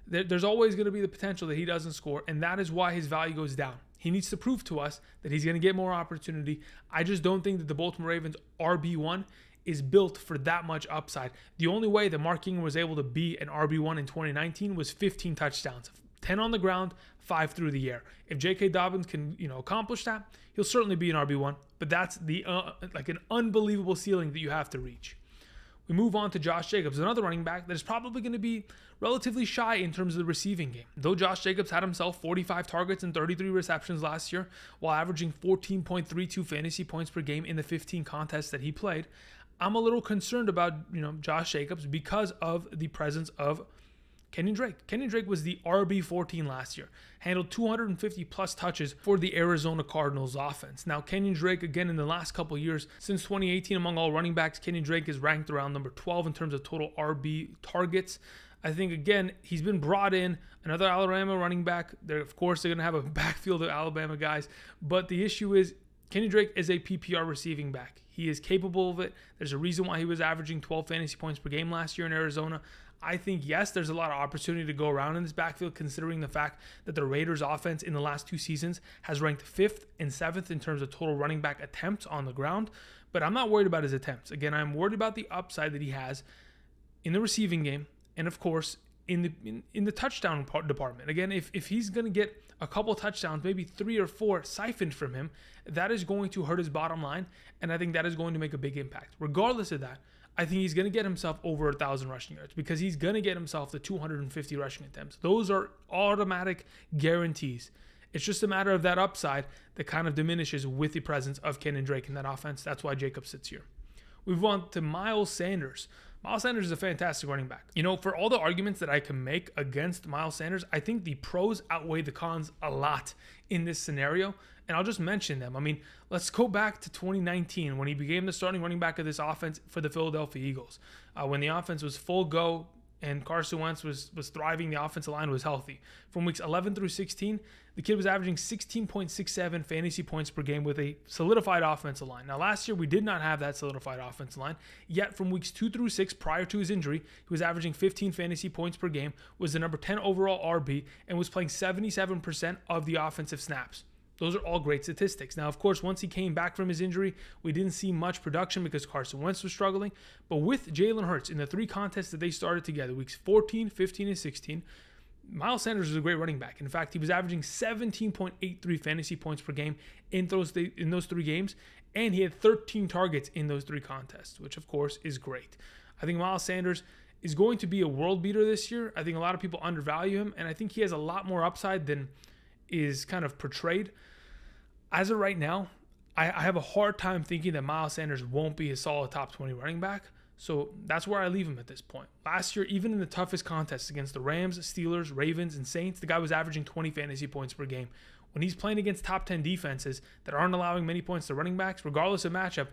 There's always going to be the potential that he doesn't score, and that is why his value goes down. He needs to prove to us that he's going to get more opportunity. I just don't think that the Baltimore Ravens RB1 is built for that much upside. The only way that Mark Ingram was able to be an RB1 in 2019 was 15 touchdowns, 10 on the ground, 5 through the air. If J.K. Dobbins can, accomplish that, he'll certainly be an RB1, but that's the an unbelievable ceiling that you have to reach. We move on to Josh Jacobs, another running back that is probably going to be relatively shy in terms of the receiving game. Though Josh Jacobs had himself 45 targets and 33 receptions last year, while averaging 14.32 fantasy points per game in the 15 contests that he played, I'm a little concerned about, Josh Jacobs because of the presence of Kenyon Drake. Kenyon Drake was the RB14 last year, handled 250 plus touches for the Arizona Cardinals offense. Now, Kenyon Drake, again, in the last couple years, since 2018, among all running backs, Kenyon Drake is ranked around number 12 in terms of total RB targets. I think, again, he's been brought in, another Alabama running back. Of course, they're going to have a backfield of Alabama guys, but the issue is Kenyon Drake is a PPR receiving back. He is capable of it. There's a reason why he was averaging 12 fantasy points per game last year in Arizona. I think, yes, there's a lot of opportunity to go around in this backfield, considering the fact that the Raiders offense in the last 2 seasons has ranked 5th and 7th in terms of total running back attempts on the ground. But I'm not worried about his attempts. Again, I'm worried about the upside that he has in the receiving game and, of course, in the touchdown department. Again, if he's going to get a couple touchdowns, maybe 3 or 4 siphoned from him, that is going to hurt his bottom line, and I think that is going to make a big impact. Regardless of that, I think he's going to get himself over 1,000 rushing yards because he's going to get himself the 250 rushing attempts. Those are automatic guarantees. It's just a matter of that upside that kind of diminishes with the presence of Kenyon Drake in that offense. That's why Jacob sits here. We move on to Miles Sanders. Miles Sanders is a fantastic running back. For all the arguments that I can make against Miles Sanders, I think the pros outweigh the cons a lot in this scenario, and I'll just mention them. Let's go back to 2019 when he became the starting running back of this offense for the Philadelphia Eagles. When the offense was full go and Carson Wentz was thriving, the offensive line was healthy. From weeks 11 through 16, the kid was averaging 16.67 fantasy points per game with a solidified offensive line. Now, last year, we did not have that solidified offensive line, yet from weeks 2 through 6, prior to his injury, he was averaging 15 fantasy points per game, was the number 10 overall RB, and was playing 77% of the offensive snaps. Those are all great statistics. Now, of course, once he came back from his injury, we didn't see much production because Carson Wentz was struggling. But with Jalen Hurts in the 3 contests that they started together, weeks 14, 15, and 16, Miles Sanders was a great running back. In fact, he was averaging 17.83 fantasy points per game in those 3 games, and he had 13 targets in those 3 contests, which, of course, is great. I think Miles Sanders is going to be a world beater this year. I think a lot of people undervalue him, and I think he has a lot more upside than is kind of portrayed. As of right now, I have a hard time thinking that Miles Sanders won't be a solid top 20 running back. So that's where I leave him at this point. Last year, even in the toughest contests against the Rams, Steelers, Ravens, and Saints, the guy was averaging 20 fantasy points per game. When he's playing against top 10 defenses that aren't allowing many points to running backs, regardless of matchup,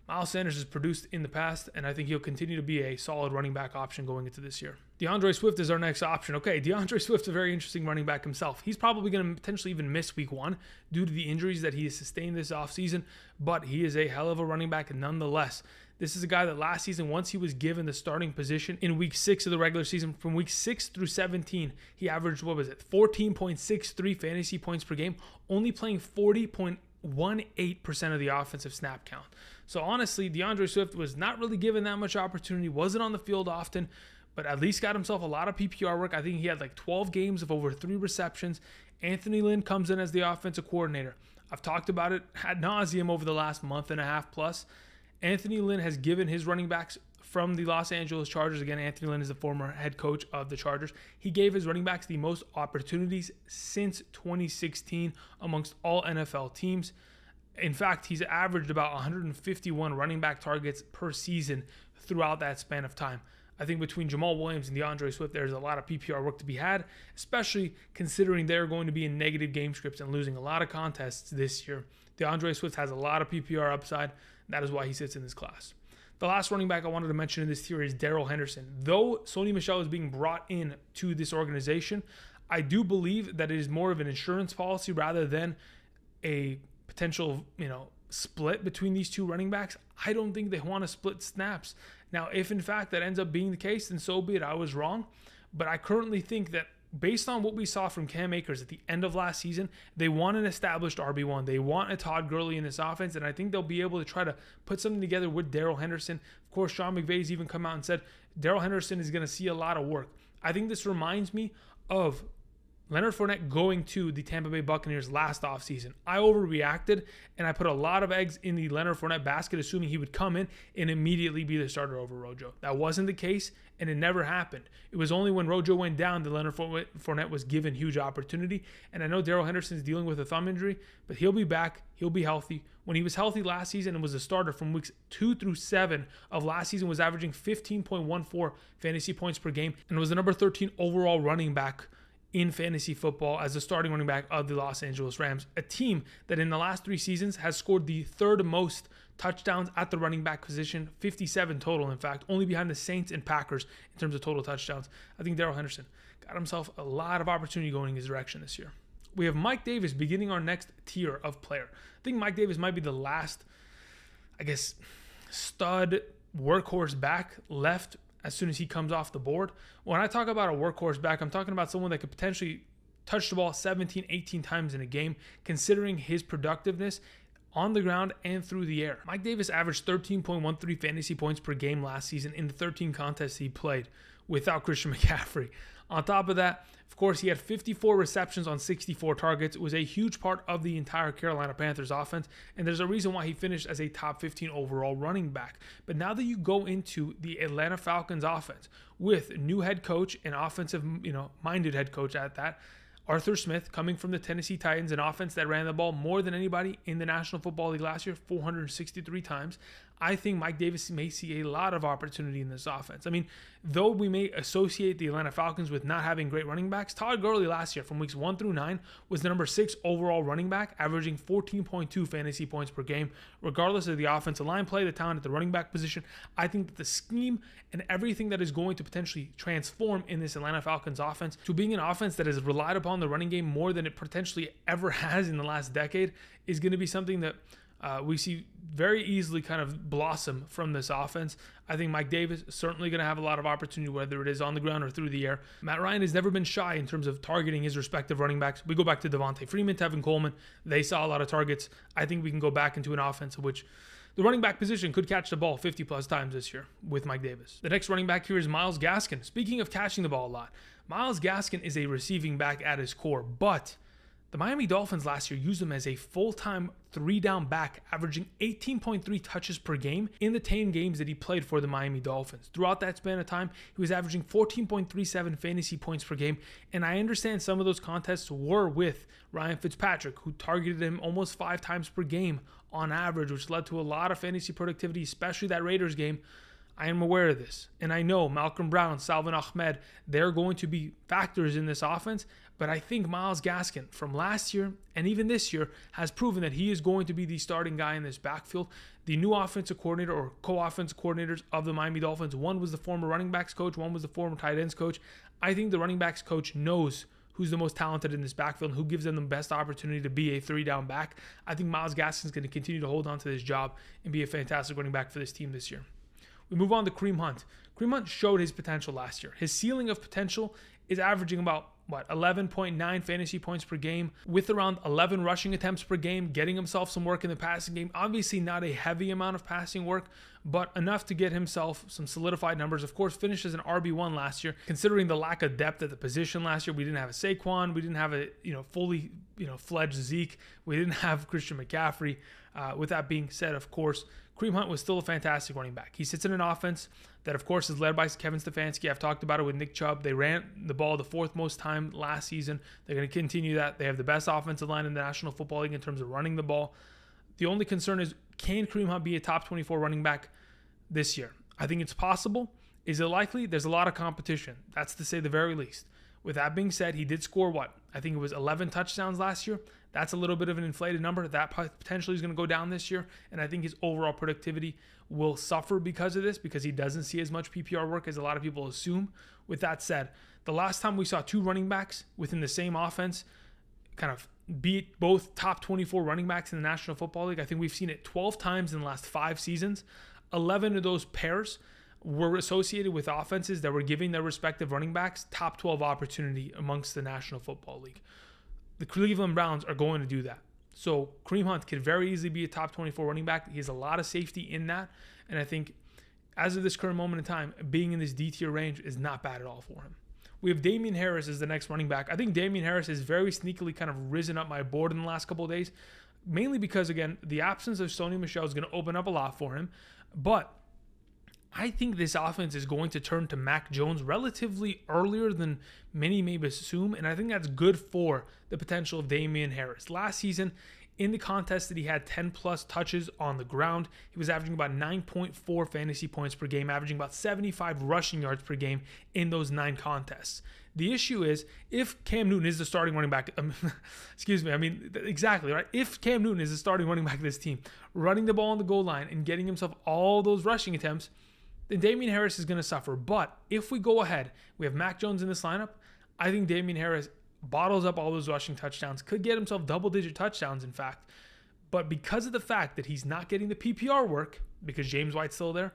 Miles Sanders has produced in the past, and I think he'll continue to be a solid running back option going into this year. DeAndre Swift is our next option. Okay, DeAndre Swift's a very interesting running back himself. He's probably going to potentially even miss week 1 due to the injuries that he has sustained this offseason, but he is a hell of a running back nonetheless. This is a guy that last season, once he was given the starting position in week 6 of the regular season, from week 6 through 17, he averaged, 14.63 fantasy points per game, only playing 40.18% of the offensive snap count. So honestly, DeAndre Swift was not really given that much opportunity, wasn't on the field often, but at least got himself a lot of PPR work. I think he had 12 games of over 3 receptions. Anthony Lynn comes in as the offensive coordinator. I've talked about it ad nauseum over the last month and a half plus. Anthony Lynn has given his running backs from the Los Angeles Chargers, again, Anthony Lynn is the former head coach of the Chargers, he gave his running backs the most opportunities since 2016 amongst all NFL teams. In fact, he's averaged about 151 running back targets per season throughout that span of time. I think between Jamaal Williams and DeAndre Swift, there's a lot of PPR work to be had, especially considering they're going to be in negative game scripts and losing a lot of contests this year. DeAndre Swift has a lot of PPR upside. That is why he sits in this class. The last running back I wanted to mention in this tier is Darrell Henderson. Though Sony Michel is being brought in to this organization, I do believe that it is more of an insurance policy rather than a potential, split between these 2 running backs. I don't think they want to split snaps. Now, if in fact that ends up being the case, then so be it. I was wrong. But I currently think that based on what we saw from Cam Akers at the end of last season, they want an established RB1. They want a Todd Gurley in this offense, and I think they'll be able to try to put something together with Darrell Henderson. Of course, Sean McVay's even come out and said Darrell Henderson is going to see a lot of work. I think this reminds me of Leonard Fournette going to the Tampa Bay Buccaneers last offseason. I overreacted, and I put a lot of eggs in the Leonard Fournette basket, assuming he would come in and immediately be the starter over Rojo. That wasn't the case, and it never happened. It was only when Rojo went down that Leonard Fournette was given huge opportunity. And I know Darrell Henderson is dealing with a thumb injury, but he'll be back. He'll be healthy. When he was healthy last season and was a starter from weeks 2 through 7 of last season, was averaging 15.14 fantasy points per game and was the number 13 overall running back in fantasy football as the starting running back of the Los Angeles Rams, a team that in the last 3 seasons has scored the third most touchdowns at the running back position, 57 total, in fact, only behind the Saints and Packers in terms of total touchdowns. I think Darrell Henderson got himself a lot of opportunity going in his direction this year. We have Mike Davis beginning our next tier of player. I think Mike Davis might be the last, stud workhorse back left as soon as he comes off the board. When I talk about a workhorse back, I'm talking about someone that could potentially touch the ball 17, 18 times in a game, considering his productiveness on the ground and through the air. Mike Davis averaged 13.13 fantasy points per game last season in the 13 contests he played without Christian McCaffrey. On top of that, of course, he had 54 receptions on 64 targets. It was a huge part of the entire Carolina Panthers offense, and there's a reason why he finished as a top 15 overall running back. But now that you go into the Atlanta Falcons offense with new head coach and offensive, minded head coach at that, Arthur Smith coming from the Tennessee Titans, an offense that ran the ball more than anybody in the National Football League last year, 463 times. I think Mike Davis may see a lot of opportunity in this offense. I mean, though we may associate the Atlanta Falcons with not having great running backs, Todd Gurley last year from weeks 1 through 9 was the number 6 overall running back, averaging 14.2 fantasy points per game. Regardless of the offensive line play, the talent at the running back position, I think that the scheme and everything that is going to potentially transform in this Atlanta Falcons offense to being an offense that has relied upon the running game more than it potentially ever has in the last decade is going to be something that we see very easily kind of blossom from this offense. I think Mike Davis is certainly going to have a lot of opportunity, whether it is on the ground or through the air. Matt Ryan has never been shy in terms of targeting his respective running backs. We go back to Devontae Freeman, Tevin Coleman. They saw a lot of targets. I think we can go back into an offense in which the running back position could catch the ball 50 plus times this year with Mike Davis. The next running back here is Myles Gaskin. Speaking of catching the ball a lot, Myles Gaskin is a receiving back at his core, but the Miami Dolphins last year used him as a full-time 3-down back, averaging 18.3 touches per game in the 10 games that he played for the Miami Dolphins. Throughout that span of time, he was averaging 14.37 fantasy points per game, and I understand some of those contests were with Ryan Fitzpatrick, who targeted him almost 5 times per game on average, which led to a lot of fantasy productivity, especially that Raiders game. I am aware of this, and I know Malcolm Brown, Salvin Ahmed, they're going to be factors in this offense, but I think Myles Gaskin from last year and even this year has proven that he is going to be the starting guy in this backfield. The new offensive coordinator or co-offensive coordinators of the Miami Dolphins, one was the former running backs coach, one was the former tight ends coach. I think the running backs coach knows who's the most talented in this backfield and who gives them the best opportunity to be a 3-down back. I think Myles Gaskin is going to continue to hold on to this job and be a fantastic running back for this team this year. We move on to Kareem Hunt. Kareem Hunt showed his potential last year. His ceiling of potential is averaging about 11.9 fantasy points per game with around 11 rushing attempts per game, getting himself some work in the passing game. Obviously not a heavy amount of passing work, but enough to get himself some solidified numbers. Of course, finished as an RB1 last year. Considering the lack of depth at the position last year, we didn't have a Saquon, we didn't have a fully fledged Zeke, we didn't have Christian McCaffrey. With that being said, of course, Kareem Hunt was still a fantastic running back. He sits in an offense that, of course, is led by Kevin Stefanski. I've talked about it with Nick Chubb. They ran the ball the 4th most time last season. They're going to continue that. They have the best offensive line in the National Football League in terms of running the ball. The only concern is, can Kareem Hunt be a top 24 running back this year? I think it's possible. Is it likely? There's a lot of competition. That's to say the very least. With that being said, he did score I think it was 11 touchdowns last year. That's a little bit of an inflated number. That potentially is going to go down this year, and I think his overall productivity will suffer because of this, because he doesn't see as much PPR work as a lot of people assume. With that said, the last time we saw 2 running backs within the same offense kind of beat both top 24 running backs in the National Football League, I think we've seen it 12 times in the last 5 seasons. 11 of those pairs were associated with offenses that were giving their respective running backs top 12 opportunity amongst the National Football League. The Cleveland Browns are going to do that. So Kareem Hunt could very easily be a top 24 running back. He has a lot of safety in that. And I think as of this current moment in time, being in this D tier range is not bad at all for him. We have Damien Harris as the next running back. I think Damien Harris has very sneakily kind of risen up my board in the last couple of days, mainly because, again, the absence of Sony Michel is going to open up a lot for him. But I think this offense is going to turn to Mac Jones relatively earlier than many may assume, and I think that's good for the potential of Damien Harris. Last season, in the contest that he had 10-plus touches on the ground, he was averaging about 9.4 fantasy points per game, averaging about 75 rushing yards per game in those 9 contests. The issue is, if Cam Newton is the starting running back, exactly, right? If Cam Newton is the starting running back of this team, running the ball on the goal line and getting himself all those rushing attempts, then Damien Harris is going to suffer. But if we go ahead, we have Mac Jones in this lineup, I think Damien Harris bottles up all those rushing touchdowns, could get himself double-digit touchdowns, in fact. But because of the fact that he's not getting the PPR work, because James White's still there,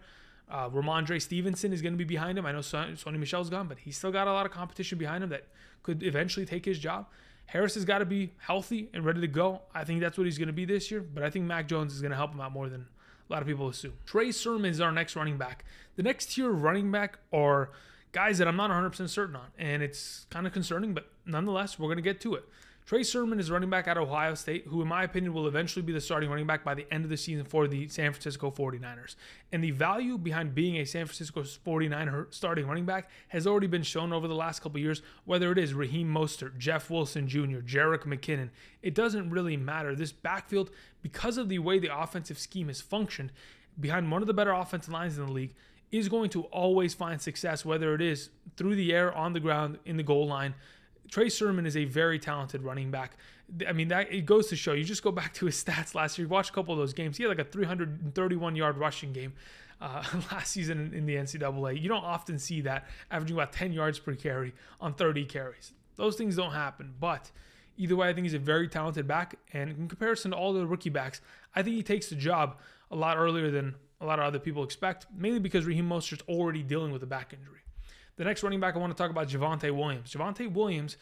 Ramondre Stevenson is going to be behind him. I know Sony Michel's gone, but he's still got a lot of competition behind him that could eventually take his job. Harris has got to be healthy and ready to go. I think that's what he's going to be this year, but I think Mac Jones is going to help him out more than a lot of people assume. Tre Sermon is our next running back. The next tier of running back are guys that I'm not 100% certain on, and it's kind of concerning, but nonetheless, we're going to get to it. Tre Sermon is running back out of Ohio State, who in my opinion will eventually be the starting running back by the end of the season for the San Francisco 49ers. And the value behind being a San Francisco 49er starting running back has already been shown over the last couple of years, whether it is Raheem Mostert, Jeff Wilson Jr., Jerick McKinnon. It doesn't really matter. This backfield, because of the way the offensive scheme has functioned, behind one of the better offensive lines in the league, is going to always find success, whether it is through the air, on the ground, in the goal line. Tre Sermon is a very talented running back. I mean, that it goes to show. You just go back to his stats last year. Watch a couple of those games. He had like a 331-yard rushing game last season in the NCAA. You don't often see that, averaging about 10 yards per carry on 30 carries. Those things don't happen. But either way, I think he's a very talented back. And in comparison to all the rookie backs, I think he takes the job a lot earlier than a lot of other people expect, mainly because Raheem Mostert's already dealing with a back injury. The next running back I want to talk about, Javonte Williams. Javonte Williams,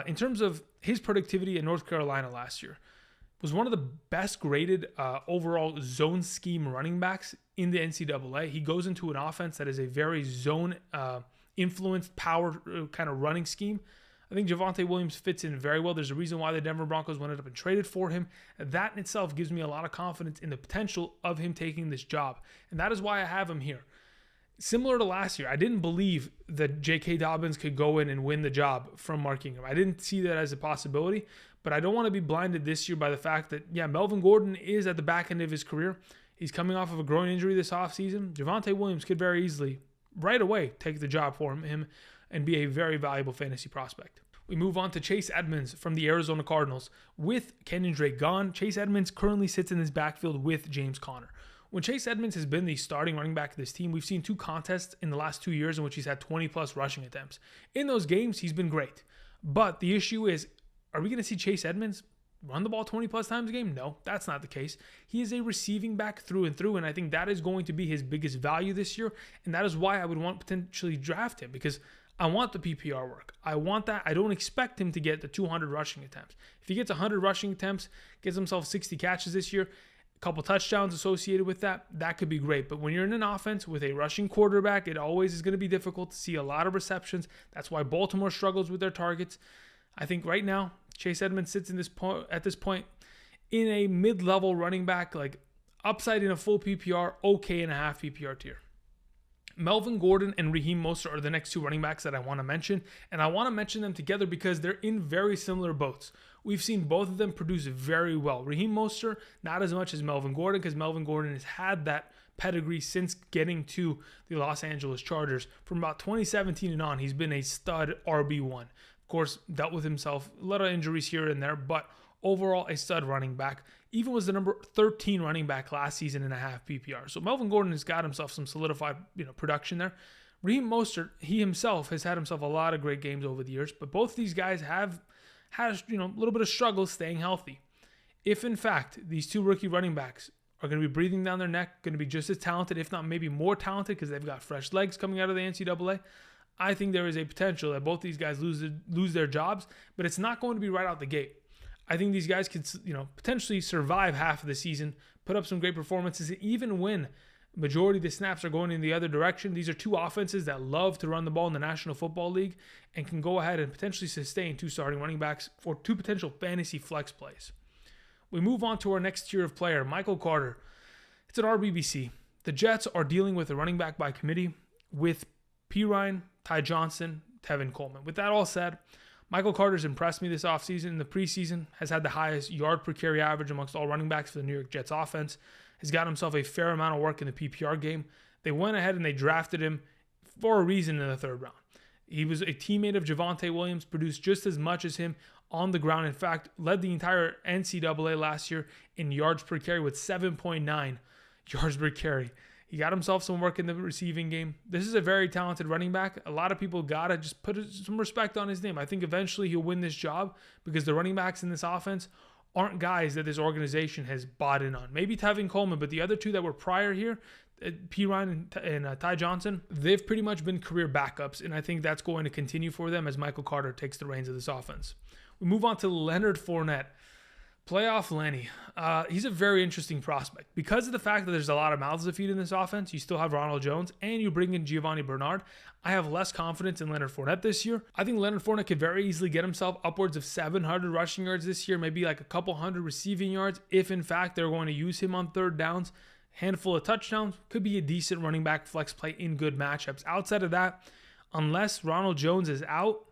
in terms of his productivity in North Carolina last year, was one of the best graded overall zone scheme running backs in the NCAA. He goes into an offense that is a very zone influenced power kind of running scheme. I think Javonte Williams fits in very well. There's a reason why the Denver Broncos went up and traded for him. That in itself gives me a lot of confidence in the potential of him taking this job. And that is why I have him here. Similar to last year, I didn't believe that J.K. Dobbins could go in and win the job from Mark Ingram. I didn't see that as a possibility, but I don't want to be blinded this year by the fact that, Melvin Gordon is at the back end of his career. He's coming off of a groin injury this offseason. Javonte Williams could very easily, right away, take the job for him and be a very valuable fantasy prospect. We move on to Chase Edmonds from the Arizona Cardinals. With Kenyon Drake gone, Chase Edmonds currently sits in his backfield with James Conner. When Chase Edmonds has been the starting running back of this team, we've seen 2 contests in the last 2 years in which he's had 20-plus rushing attempts. In those games, he's been great. But the issue is, are we going to see Chase Edmonds run the ball 20-plus times a game? No, that's not the case. He is a receiving back through and through, and I think that is going to be his biggest value this year, and that is why I would want to potentially draft him, because I want the PPR work. I want that. I don't expect him to get the 200 rushing attempts. If he gets 100 rushing attempts, gets himself 60 catches this year, a couple touchdowns associated with that, that could be great. But when you're in an offense with a rushing quarterback, it always is going to be difficult to see a lot of receptions. That's why Baltimore struggles with their targets. I think right now, Chase Edmonds sits at this point in a mid-level running back, like upside in a full PPR, okay in a half PPR tier. Melvin Gordon and Raheem Mostert are the next 2 running backs that I want to mention, and I want to mention them together because they're in very similar boats. We've seen both of them produce very well. Raheem Mostert, not as much as Melvin Gordon, because Melvin Gordon has had that pedigree since getting to the Los Angeles Chargers. From about 2017 and on, he's been a stud RB1. Of course, dealt with himself, a lot of injuries here and there, but overall a stud running back. Even was the number 13 running back last season in a half PPR. So Melvin Gordon has got himself some solidified production there. Raheem Mostert, he himself has had himself a lot of great games over the years, but both these guys have had a little bit of struggle staying healthy. If in fact these 2 rookie running backs are going to be breathing down their neck, going to be just as talented, if not maybe more talented, because they've got fresh legs coming out of the NCAA, I think there is a potential that both these guys lose their jobs, but it's not going to be right out the gate. I think these guys could, potentially survive half of the season, put up some great performances, and even win Majority of the snaps are going in the other direction. These are two offenses that love to run the ball in the National Football League and can go ahead and potentially sustain two starting running backs for two potential fantasy flex plays. We move on to our next tier of player, Michael Carter. It's an RBBC. The Jets are dealing with a running back by committee with Perine, Ty Johnson, Tevin Coleman. With that all said, Michael Carter's impressed me this offseason. In the preseason, has had the highest yard per carry average amongst all running backs for the New York Jets offense. Has got himself a fair amount of work in the PPR game. They went ahead and they drafted him for a reason in the third round. He was a teammate of Javonte Williams, produced just as much as him on the ground. In fact, led the entire NCAA last year in yards per carry with 7.9 yards per carry. He got himself some work in the receiving game. This is a very talented running back. A lot of people got to just put some respect on his name. I think eventually he'll win this job because the running backs in this offense aren't guys that this organization has bought in on. Maybe Tevin Coleman, but the other two that were prior here, Perine and Ty Johnson, they've pretty much been career backups, and I think that's going to continue for them as Michael Carter takes the reins of this offense. We move on to Leonard Fournette. Playoff Lenny. He's a very interesting prospect. Because of the fact that there's a lot of mouths to feed in this offense, you still have Ronald Jones, and you bring in Giovanni Bernard. I have less confidence in Leonard Fournette this year. I think Leonard Fournette could very easily get himself upwards of 700 rushing yards this year, maybe like a couple hundred receiving yards, if in fact they're going to use him on third downs. Handful of touchdowns, could be a decent running back flex play in good matchups. Outside of that, unless Ronald Jones is out,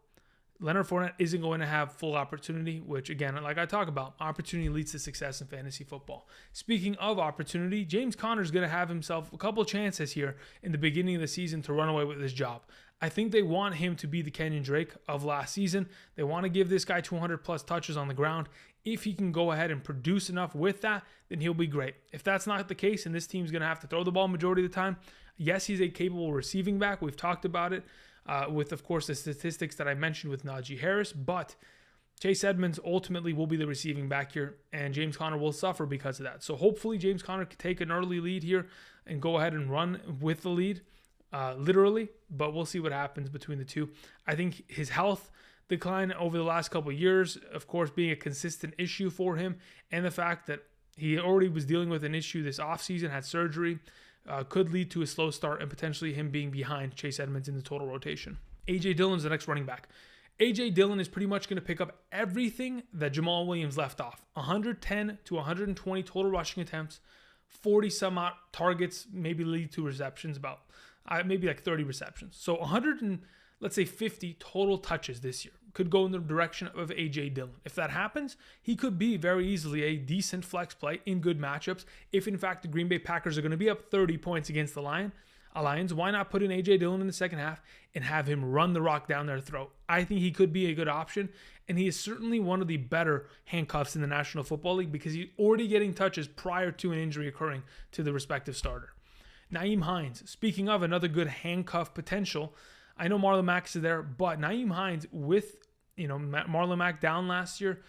Leonard Fournette isn't going to have full opportunity, which again, like I talk about, opportunity leads to success in fantasy football. Speaking of opportunity, James Conner is going to have himself a couple chances here in the beginning of the season to run away with his job. I think they want him to be the Kenyon Drake of last season. They want to give this guy 200 plus touches on the ground. If he can go ahead and produce enough with that, then he'll be great. If that's not the case, and this team's going to have to throw the ball majority of the time, yes, he's a capable receiving back. We've talked about it. With, of course, the statistics that I mentioned with Najee Harris, but Chase Edmonds ultimately will be the receiving back here, and James Conner will suffer because of that. So hopefully James Conner can take an early lead here and go ahead and run with the lead, literally, but we'll see what happens between the two. I think his health decline over the last couple of years, of course, being a consistent issue for him, and the fact that he already was dealing with an issue this offseason, had surgery, could lead to a slow start and potentially him being behind Chase Edmonds in the total rotation. A.J. Dillon's the next running back. A.J. Dillon is pretty much going to pick up everything that Jamaal Williams left off. 110 to 120 total rushing attempts, 40 some odd targets, maybe lead to receptions, about maybe like 30 receptions. So 50 total touches this year could go in the direction of A.J. Dillon. If that happens, he could be very easily a decent flex play in good matchups. If in fact the Green Bay Packers are going to be up 30 points against the Lions, why not put in A.J. Dillon in the second half and have him run the rock down their throat? I think he could be a good option, and he is certainly one of the better handcuffs in the National Football League because he's already getting touches prior to an injury occurring to the respective starter. Nyheim Hines, speaking of another good handcuff potential, I know Marlon Mack is there, but Nyheim Hines with Marlon Mack down last year,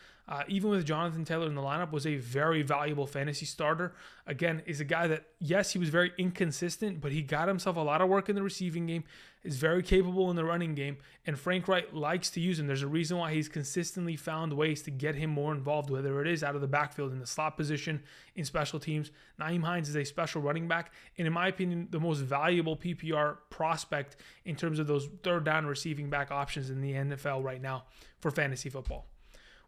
even with Jonathan Taylor in the lineup, was a very valuable fantasy starter. Again, is a guy that, yes, he was very inconsistent, but he got himself a lot of work in the receiving game, is very capable in the running game, and Frank Reich likes to use him. There's a reason why he's consistently found ways to get him more involved, whether it is out of the backfield, in the slot position, in special teams. Nyheim Hines is a special running back, and in my opinion, the most valuable PPR prospect in terms of those third down receiving back options in the NFL right now for fantasy football.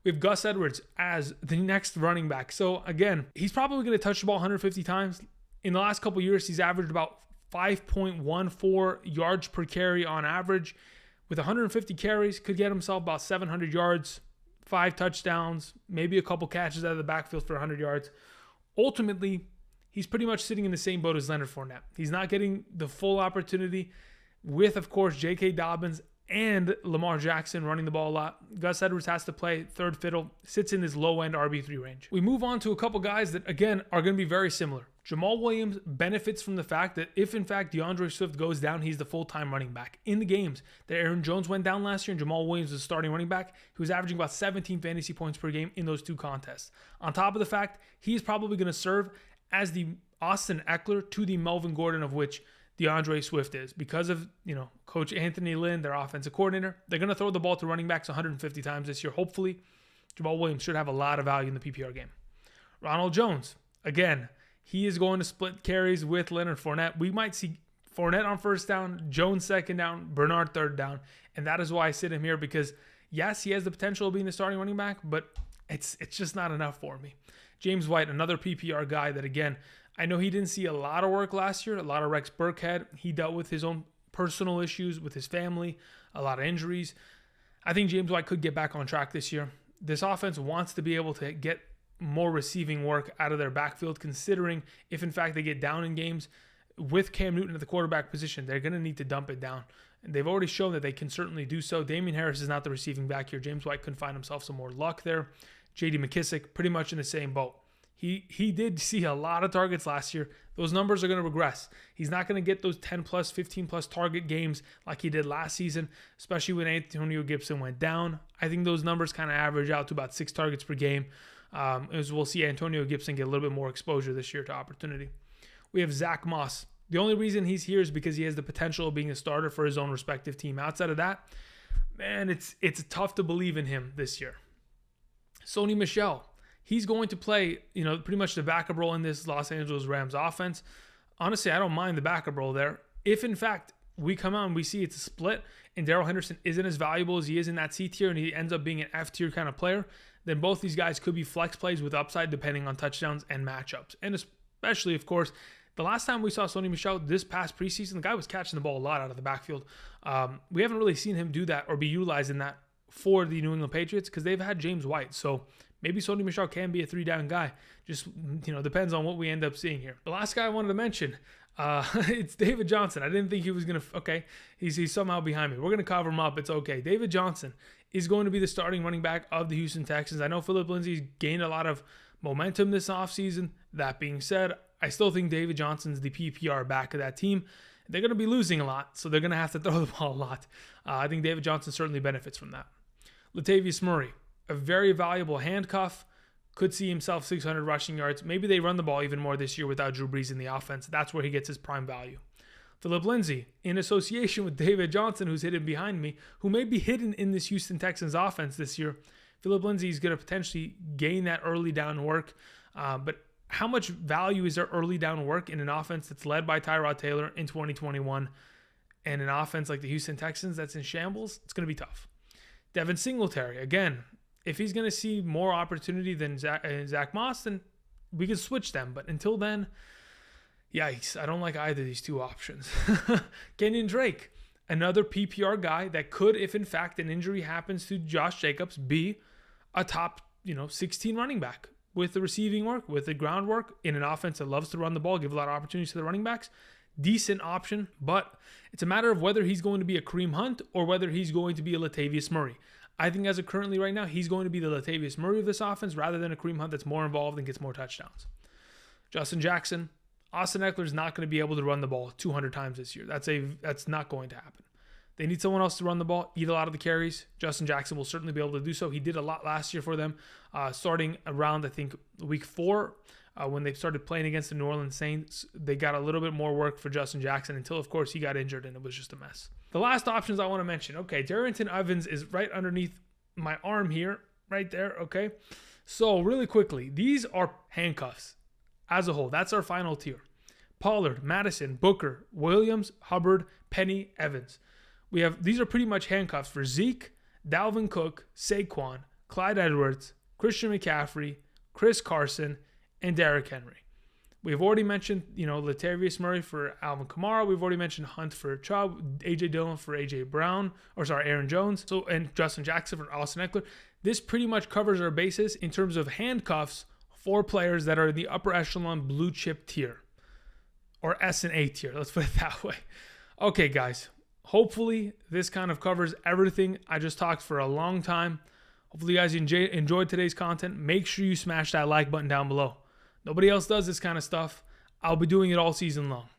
We have Gus Edwards as the next running back. So again, he's probably going to touch the ball 150 times. In the last couple of years, he's averaged about 5.14 yards per carry on average. With 150 carries, could get himself about 700 yards, 5 touchdowns, maybe a couple catches out of the backfield for 100 yards. Ultimately, he's pretty much sitting in the same boat as Leonard Fournette. He's not getting the full opportunity with, of course, J.K. Dobbins and Lamar Jackson running the ball a lot. Gus Edwards has to play third fiddle, sits in this low-end RB3 range. We move on to a couple guys that, again, are going to be very similar. Jamaal Williams benefits from the fact that if, in fact, DeAndre Swift goes down, he's the full-time running back. In the games that Aaron Jones went down last year and Jamaal Williams was starting running back, he was averaging about 17 fantasy points per game in those two contests. On top of the fact, he's probably going to serve as the Austin Ekeler to the Melvin Gordon of which DeAndre Swift is. Because of, Coach Anthony Lynn, their offensive coordinator, they're going to throw the ball to running backs 150 times this year. Hopefully, Jamaal Williams should have a lot of value in the PPR game. Ronald Jones, again, he is going to split carries with Leonard Fournette. We might see Fournette on first down, Jones second down, Bernard third down. And that is why I sit him here, because yes, he has the potential of being the starting running back, but it's just not enough for me. James White, another PPR guy that, again, I know he didn't see a lot of work last year, a lot of Rex Burkhead. He dealt with his own personal issues with his family, a lot of injuries. I think James White could get back on track this year. This offense wants to be able to get more receiving work out of their backfield, considering if in fact they get down in games with Cam Newton at the quarterback position, they're going to need to dump it down. And they've already shown that they can certainly do so. Damien Harris is not the receiving back here. James White couldn't find himself some more luck there. J.D. McKissick, pretty much in the same boat. He did see a lot of targets last year. Those numbers are going to regress. He's not going to get those 10 plus, 15 plus target games like he did last season, especially when Antonio Gibson went down. I think those numbers kind of average out to about 6 targets per game. As we'll see Antonio Gibson get a little bit more exposure this year to opportunity. We have Zach Moss. The only reason he's here is because he has the potential of being a starter for his own respective team. Outside of that, man, it's tough to believe in him this year. Sony Michel. He's going to play, pretty much the backup role in this Los Angeles Rams offense. Honestly, I don't mind the backup role there. If, in fact, we come out and we see it's a split and Darrell Henderson isn't as valuable as he is in that C tier and he ends up being an F tier kind of player, then both these guys could be flex plays with upside depending on touchdowns and matchups. And especially, of course, the last time we saw Sony Michel this past preseason, the guy was catching the ball a lot out of the backfield. We haven't really seen him do that or be utilized in that for the New England Patriots because they've had James White. So maybe Sony Michel can be a 3-down guy. Just, depends on what we end up seeing here. The last guy I wanted to mention, it's David Johnson. I didn't think he was going to, okay, he's somehow behind me. We're going to cover him up. It's okay. David Johnson is going to be the starting running back of the Houston Texans. I know Phillip Lindsay's gained a lot of momentum this offseason. That being said, I still think David Johnson's the PPR back of that team. They're going to be losing a lot, so they're going to have to throw the ball a lot. I think David Johnson certainly benefits from that. Latavius Murray, a very valuable handcuff, could see himself 600 rushing yards. Maybe they run the ball even more this year without Drew Brees in the offense. That's where he gets his prime value. Phillip Lindsay, in association with David Johnson, who's hidden behind me, who may be hidden in this Houston Texans offense this year. Phillip Lindsay is going to potentially gain that early down work. But how much value is there early down work in an offense that's led by Tyrod Taylor in 2021 and an offense like the Houston Texans that's in shambles? It's going to be tough. Devin Singletary, again, if he's going to see more opportunity than Zach Moss, then we can switch them. But until then, yikes, I don't like either of these two options. Kenyon Drake, another PPR guy that could, if in fact an injury happens to Josh Jacobs, be a top 16 running back with the receiving work, with the groundwork in an offense that loves to run the ball, give a lot of opportunities to the running backs. Decent option, but it's a matter of whether he's going to be a Kareem Hunt or whether he's going to be a Latavius Murray. I think as of currently right now, he's going to be the Latavius Murray of this offense rather than a Kareem Hunt that's more involved and gets more touchdowns. Justin Jackson, Austin Ekeler is not going to be able to run the ball 200 times this year. That's not going to happen. They need someone else to run the ball, eat a lot of the carries. Justin Jackson will certainly be able to do so. He did a lot last year for them, starting around, I think, week 4. When they started playing against the New Orleans Saints, they got a little bit more work for Justin Jackson until, of course, he got injured and it was just a mess. The last options I want to mention. Okay, Darrynton Evans is right underneath my arm here, right there, okay? So really quickly, these are handcuffs as a whole. That's our final tier. Pollard, Madison, Booker, Williams, Hubbard, Penny, Evans. These are pretty much handcuffs for Zeke, Dalvin Cook, Saquon, Clyde Edwards, Christian McCaffrey, Chris Carson, and Derrick Henry. We've already mentioned, Latavius Murray for Alvin Kamara. We've already mentioned Hunt for Chubb, A.J. Dillon for Aaron Jones, and Justin Jackson for Austin Ekeler. This pretty much covers our bases in terms of handcuffs for players that are in the upper echelon blue chip tier, or S and A tier. Let's put it that way. Okay, guys. Hopefully, this kind of covers everything I just talked for a long time. Hopefully, you guys enjoyed today's content. Make sure you smash that like button down below. Nobody else does this kind of stuff. I'll be doing it all season long.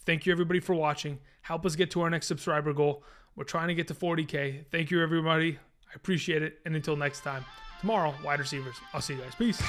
Thank you, everybody, for watching. Help us get to our next subscriber goal. We're trying to get to 40K. Thank you, everybody. I appreciate it. And until next time, tomorrow, wide receivers. I'll see you guys. Peace.